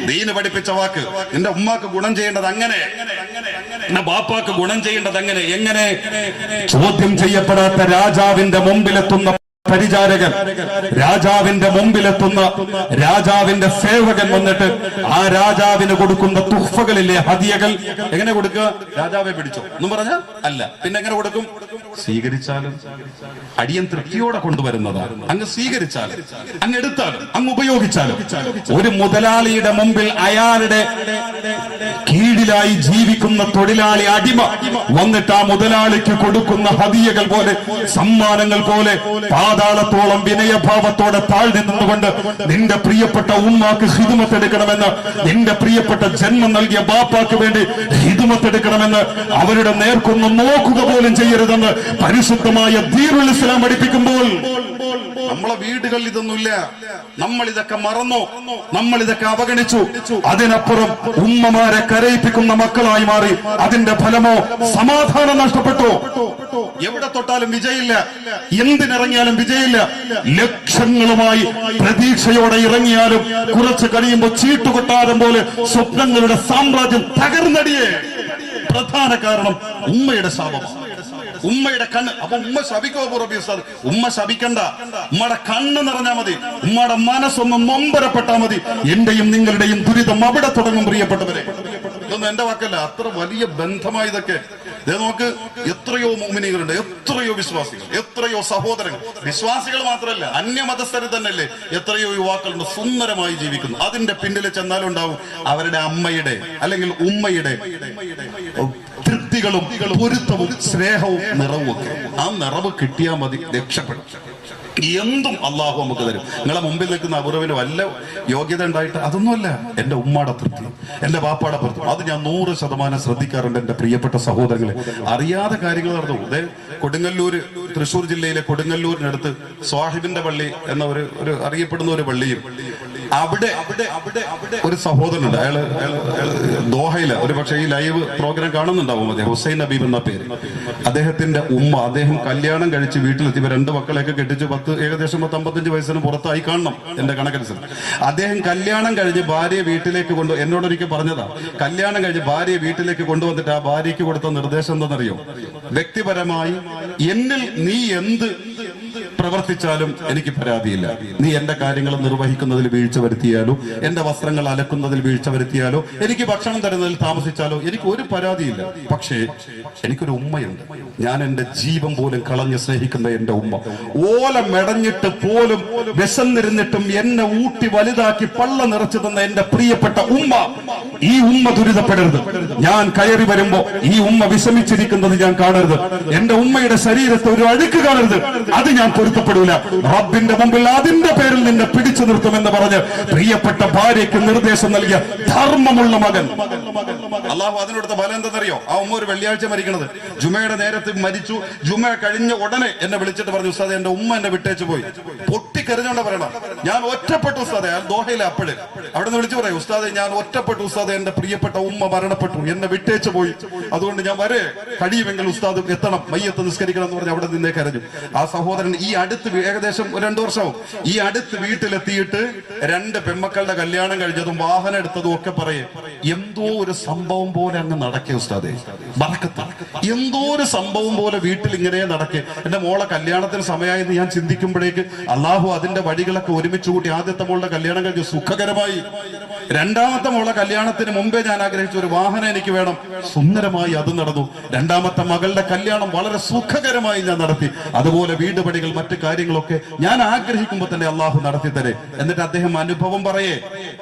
ദീന് പഠിപ്പിച്ച വാക്ക്. എന്റെ ഉമ്മാക്ക് ഗുണം ചെയ്യേണ്ടത് അങ്ങനെ, ബാപ്പാക്ക് ഗുണം ചെയ്യേണ്ടത് അങ്ങനെ. എങ്ങനെ? ചോദ്യം ചെയ്യപ്പെടാത്ത രാജാവിന്റെ മുമ്പിലെത്തുന്ന പരിചാരകൻ, രാജാവിന്റെ മുമ്പിലെത്തുന്ന രാജാവിന്റെ സേവകൻ വന്നിട്ട് ആ രാജാവിന് കൊടുക്കുന്ന തുഹ്ഫകളില്ലേ, ഹദിയകൾ, എങ്ങനെ കൊടുക്കുക? രാജാവെ പിടിച്ചോ എന്നും പറഞ്ഞ അല്ല, പിന്നെ എങ്ങനെ കൊടുക്കും? സ്വീകരിച്ചാലും അടിയൻ തൃപ്തിയോടെ കൊണ്ടുവരുന്നതാണ്. അങ്ങ് സ്വീകരിച്ചാലും അങ്ങ് എടുത്താലും അങ്ങ് ഉപയോഗിച്ചാലും ഒരു മുതലാളിയുടെ മുമ്പിൽ അയാളുടെ കീഴിലായി ജീവിക്കുന്ന തൊഴിലാളി അടിമ വന്നിട്ട് ആ മുതലാളിക്ക് കൊടുക്കുന്ന ഹദിയകൾ പോലെ, സമ്മാനങ്ങൾ പോലെ പാതാളത്തോളം വിനയഭാവത്തോടെ താഴ്ന്നു നിന്നുകൊണ്ട് നിന്റെ പ്രിയപ്പെട്ട ഉമ്മാക്ക് ഹിദുമത്തെടുക്കണമെന്ന്, നിന്റെ പ്രിയപ്പെട്ട ജന്മം നൽകിയ ബാപ്പാക്ക് വേണ്ടി ഹിദുമത്തെടുക്കണമെന്ന് അവരുടെ നേർക്കൊന്നും നോക്കുക പോലും ചെയ്യരുതെന്ന് പരിശുദ്ധമായ ദീനുൽ ഇസ്ലാം പഠിപ്പിക്കുമ്പോൾ നമ്മളെ വീടുകളിൽ ഇതൊന്നുമില്ല. നമ്മൾ ഇതൊക്കെ മറന്നു, നമ്മൾ ഇതൊക്കെ അവഗണിച്ചു. അതിനപ്പുറം ഉമ്മമാരെ കരയിപ്പിക്കുന്ന മക്കളായി മാറി. അതിന്റെ ഫലമോ സമാധാനം നഷ്ടപ്പെട്ടു. എവിടെ തൊട്ടാലും വിജയില്ല, എന്തിനിറങ്ങിയാലും വിജയില്ല. ലക്ഷങ്ങളുമായി പ്രതീക്ഷയോടെ ഇറങ്ങിയാലും കുറച്ച് കഴിയുമ്പോൾ ചീട്ടുകൊട്ടാരം പോലെ സ്വപ്നങ്ങളുടെ സാമ്രാജ്യം തകർന്നടിയേ. പ്രധാന കാരണം ഉമ്മയുടെ ശാപമാണ്, ഉമ്മയുടെ കണ്ണ്. അപ്പൊ ഉമ്മ ശപിക്കോ പുറബി ഉസ്താദ്? ഉമ്മ ശപിക്കണ്ട, ഉമ്മയുടെ കണ്ണ് നിറഞ്ഞാ മതി, ഉമ്മയുടെ മനസ്സൊന്നും നൊമ്പരപ്പെട്ടാ മതി. എന്റെയും നിങ്ങളുടെയും ദുരിതം അവിടെ തുടങ്ങും. പ്രിയപ്പെട്ടവരെ, ഇതൊന്നും എന്റെ വാക്കല്ല, അത്ര വലിയ ബന്ധമായി ഇതൊക്കെ. നോക്ക്, എത്രയോ മുഅ്മിനീങ്ങളുണ്ട്, എത്രയോ വിശ്വാസികൾ, എത്രയോ സഹോദരങ്ങൾ, വിശ്വാസികൾ മാത്രമല്ല അന്യമതസ്ഥര് തന്നെയല്ലേ എത്രയോ യുവാക്കളുണ്ട് സുന്ദരമായി ജീവിക്കുന്നു. അതിന്റെ പിന്നിൽ ചെന്നാലുണ്ടാവും അവരുടെ അമ്മയുടെ അല്ലെങ്കിൽ ഉമ്മയുടെ തൃപ്തികളും പൊരുത്തവും സ്നേഹവും നിറവും ഒക്കെ. ആ നിറവ് കിട്ടിയാൽ മതി, രക്ഷപ്പെടും. എന്തും അള്ളാഹു നമുക്ക് തരും. നിങ്ങളെ മുമ്പിൽ നിൽക്കുന്ന അപൂർവന് വല്ല യോഗ്യത ഉണ്ടായിട്ട് അതൊന്നുമല്ല. എന്റെ ഉമ്മാടെ തൃപ്തി, എന്റെ ബാപ്പാടെ തൃപ്തി, അത് ഞാൻ 100% ശ്രദ്ധിക്കാറുണ്ട്. എന്റെ പ്രിയപ്പെട്ട സഹോദരങ്ങളെ, അറിയാതെ കാര്യങ്ങൾ നടന്നു. അതെ, കൊടുങ്ങല്ലൂര്, തൃശ്ശൂർ ജില്ലയിലെ കൊടുങ്ങല്ലൂരിനടുത്ത് സ്വാഹിബിന്റെ പള്ളി എന്ന ഒരു അറിയപ്പെടുന്ന ഒരു പള്ളിയും, അവിടെ ഒരു സഹോദരനുണ്ട്. അയാള് ദോഹയില, ഒരു പക്ഷേ ഈ ലൈവ് പ്രോഗ്രാം കാണുന്നുണ്ടാവും. അദ്ദേഹം ഹുസൈൻ നബീബ് എന്ന പേര്. അദ്ദേഹത്തിന്റെ ഉമ്മ, അദ്ദേഹം കല്യാണം കഴിച്ച് വീട്ടിലെത്തി 2 മക്കളെയൊക്കെ കെട്ടിച്ച് ഏകദേശം 55 വയസ്സിന് പുറത്തായി കാണണം എന്റെ കണക്കനുസരിച്ച്. അദ്ദേഹം കല്യാണം കഴിഞ്ഞ് ഭാര്യയെ വീട്ടിലേക്ക് എന്നോടൊരിക്കൽ പറഞ്ഞതാ, കല്യാണം കഴിഞ്ഞ് ഭാര്യയെ വീട്ടിലേക്ക് കൊണ്ടുവന്നിട്ട് ആ ഭാര്യയ്ക്ക് കൊടുത്ത നിർദ്ദേശം എന്താണെന്നറിയോ? വ്യക്തിപരമായി എന്നിൽ നീ എന്ത് പ്രവർത്തിച്ചാലും എനിക്ക് പരാതിയില്ല. നീ എന്റെ കാര്യങ്ങൾ നിർവഹിക്കുന്നതിൽ വീഴ്ച വരുത്തിയാലോ, എന്റെ വസ്ത്രങ്ങൾ അലക്കുന്നതിൽ വീഴ്ച വരുത്തിയാലോ, എനിക്ക് ഭക്ഷണം തരുന്നതിൽ താമസിച്ചാലോ എനിക്ക് ഒരു പരാതിയില്ല. പക്ഷേ എനിക്കൊരു ഉമ്മയുണ്ട്, ഞാൻ എന്റെ ജീവൻ പോലും കളഞ്ഞ് സ്നേഹിക്കുന്ന എന്റെ ഉമ്മ. ഓല മെടഞ്ഞിട്ട് പോലും വിശന്നിരുന്നിട്ടും എന്നെ ഊട്ടി വലുതാക്കി പള്ള നിറച്ചു തന്ന എന്റെ പ്രിയപ്പെട്ട ഉമ്മ. ഈ ഉമ്മ ദുരിതപ്പെടരുത്. ഞാൻ കയറി വരുമ്പോ ഈ ഉമ്മ വിഷമിച്ചിരിക്കുന്നത് ഞാൻ കാണരുത്. എന്റെ ഉമ്മയുടെ ശരീരത്തെ ഒരു അഴുക്ക് കാണരുത്. അത് ഞാൻ പൊരുത്തപ്പെടൂല. റബ്ബിന്റെ മുമ്പിൽ അതിന്റെ പേരിൽ നിന്നെ പിടിച്ചു നിർത്തുമെന്ന് പറഞ്ഞ് പ്രിയപ്പെട്ട ഭാര്യയ്ക്ക് നിർദ്ദേശം നൽകിയ ധർമ്മമുള്ള മകൻ. അള്ളാഹു അതിനോടുത്ത ഫലം എന്തെന്നറിയോ? ആ ഉമ്മ ഒരു വെള്ളിയാഴ്ച മരിക്കണത്, ജുമയുടെ നേരത്തെ മരിച്ചു. ജുമ കഴിഞ്ഞ ഉടനെ എന്നെ വിളിച്ചിട്ട് പറഞ്ഞു, ഉസ്താദെ എന്റെ ഉമ്മ എന്നെ വിട്ടേച്ചു പോയി. പൊട്ടിക്കരഞ്ഞോണ്ട പറയണം, ഞാൻ ഒറ്റപ്പെട്ടു ഉസ്താദെ. ദോഹയിലെ അപ്പോഴ് അവിടെ നിന്ന് വിളിച്ചു പറയും, ഉസ്താദെ ഞാൻ ഒറ്റപ്പെട്ടു ഉസ്താദെ, എന്റെ പ്രിയപ്പെട്ട ഉമ്മ മരണപ്പെട്ടു, എന്നെ വിട്ടേച്ചു പോയി. അതുകൊണ്ട് ഞാൻ കഴിയുമെങ്കിൽ ഉസ്താദ് എത്തണം, മയ്യത്ത് നിസ്കരിക്കണം എന്ന് പറഞ്ഞ് അവിടെ നിന്നേ കരഞ്ഞു. ആ സഹോദരൻ ഈ അടുത്ത് ഏകദേശം 2 വർഷവും ഈ അടുത്ത് വീട്ടിലെത്തിയിട്ട് 2 പെൺമക്കളുടെ കല്യാണം കഴിഞ്ഞതും വാഹനം എടുത്തതും ഒക്കെ പറയും, എന്തോ ഒരു സംഭവം പോലെ അങ്ങ് നടക്കേ ഉസ്താദേ, ബറക്കത്ത്, എന്തോ ഒരു സംഭവം പോലെ വീട്ടിൽ ഇങ്ങനെ നടക്കേ. എന്റെ മോളെ കല്യാണത്തിന് സമയമായെന്ന് ഞാൻ ചിന്തിക്കുമ്പോഴേക്ക് അള്ളാഹു അതിന്റെ വഴികളൊക്കെ ഒരുമിച്ച് കൂട്ടി. ആദ്യത്തെ മോളുടെ കല്യാണം കഴിഞ്ഞ് സുഖകരമായി. 2ാമത്തെ മോളെ കല്യാണത്തിന് മുമ്പേ ഞാൻ ആഗ്രഹിച്ച ഒരു വാഹനം എനിക്ക് വേണം, സുന്ദരമായി അത് നടന്നു. 2ാമത്തെ മകളുടെ കല്യാണം വളരെ സുഖകരമായി ഞാൻ നടത്തി. അതുപോലെ വീട് പണികൾ, മറ്റു കാര്യങ്ങളൊക്കെ ഞാൻ ആഗ്രഹിക്കുമ്പോൾ തന്നെ അള്ളാഹു നടത്തി തരേ. എന്നിട്ട് അദ്ദേഹം അനുഭവം പറയേ,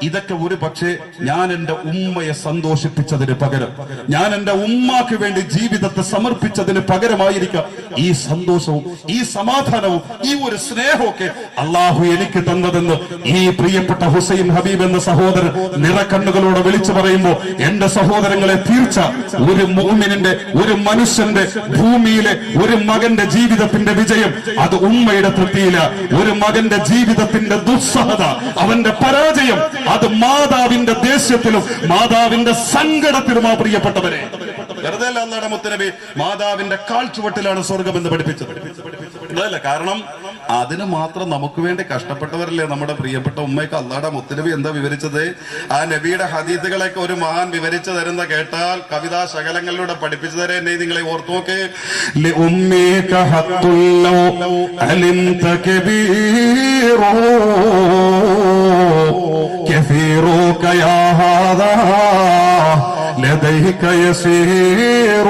ഇതൊക്കെ ഒരു പക്ഷേ ഞാൻ എന്റെ ഉമ്മയെ സന്തോഷിപ്പിച്ചതിന് പകരം, ഞാൻ എന്റെ ഉമ്മാക്ക് വേണ്ടി ജീവിതത്തെ സമർപ്പിച്ചതിന് പകരമായിരിക്കാം ഈ സന്തോഷവും ഈ സമാധാനവും ഈ ഒരു സ്നേഹമൊക്കെ അള്ളാഹു എനിക്ക് തന്നതെന്ന് ഈ പ്രിയപ്പെട്ട ഹുസൈൻ ഹബീബ് എന്ന സഹോദരൻ നിറക്കണ്ണുകളോടെ വിളിച്ചു പറയുമ്പോ, എന്റെ സഹോദരങ്ങളെ, തീർച്ച ഒരു മുഅ്മിനിന്റെ, ഒരു മനുഷ്യന്റെ, ഭൂമിയിലെ ഒരു മകന്റെ ജീവിതത്തിന്റെ വിജയം അത് ഉമ്മയുടെ തൃപ്തിയില്ല. ഒരു മകന്റെ ജീവിതത്തിന്റെ ദുസ്സഹത, അവന്റെ പരാജയം അത് മാതാവിന്റെ ദേഷ്യത്തിലും മാതാവിന്റെ സങ്കടത്തിലും. ആ പ്രിയപ്പെട്ടവരെ, വെറുതെ അല്ലാഹുവിന്റെ മുത്തനബി മാതാവിന്റെ കാൽച്ചുവട്ടിലാണ് സ്വർഗം എന്ന് പഠിപ്പിച്ചത്. അതല്ല, കാരണം അതിന് മാത്രം നമുക്ക് വേണ്ടി കഷ്ടപ്പെട്ടവരല്ലേ നമ്മുടെ പ്രിയപ്പെട്ട ഉമ്മയ്ക്ക് അള്ളാഹുടെ മുത്തുനബി എന്താ വിവരിച്ചത്? ആ നബിയുടെ ഹദീസുകളൊക്കെ ഒരു മഹാൻ വിവരിച്ചു തരുന്ന കേട്ടാൽ കവിതാ ശകലങ്ങളിലൂടെ പഠിപ്പിച്ചു തരേ എന്നെ നിങ്ങളെ ഓർത്തു നോക്ക്. لديك يسير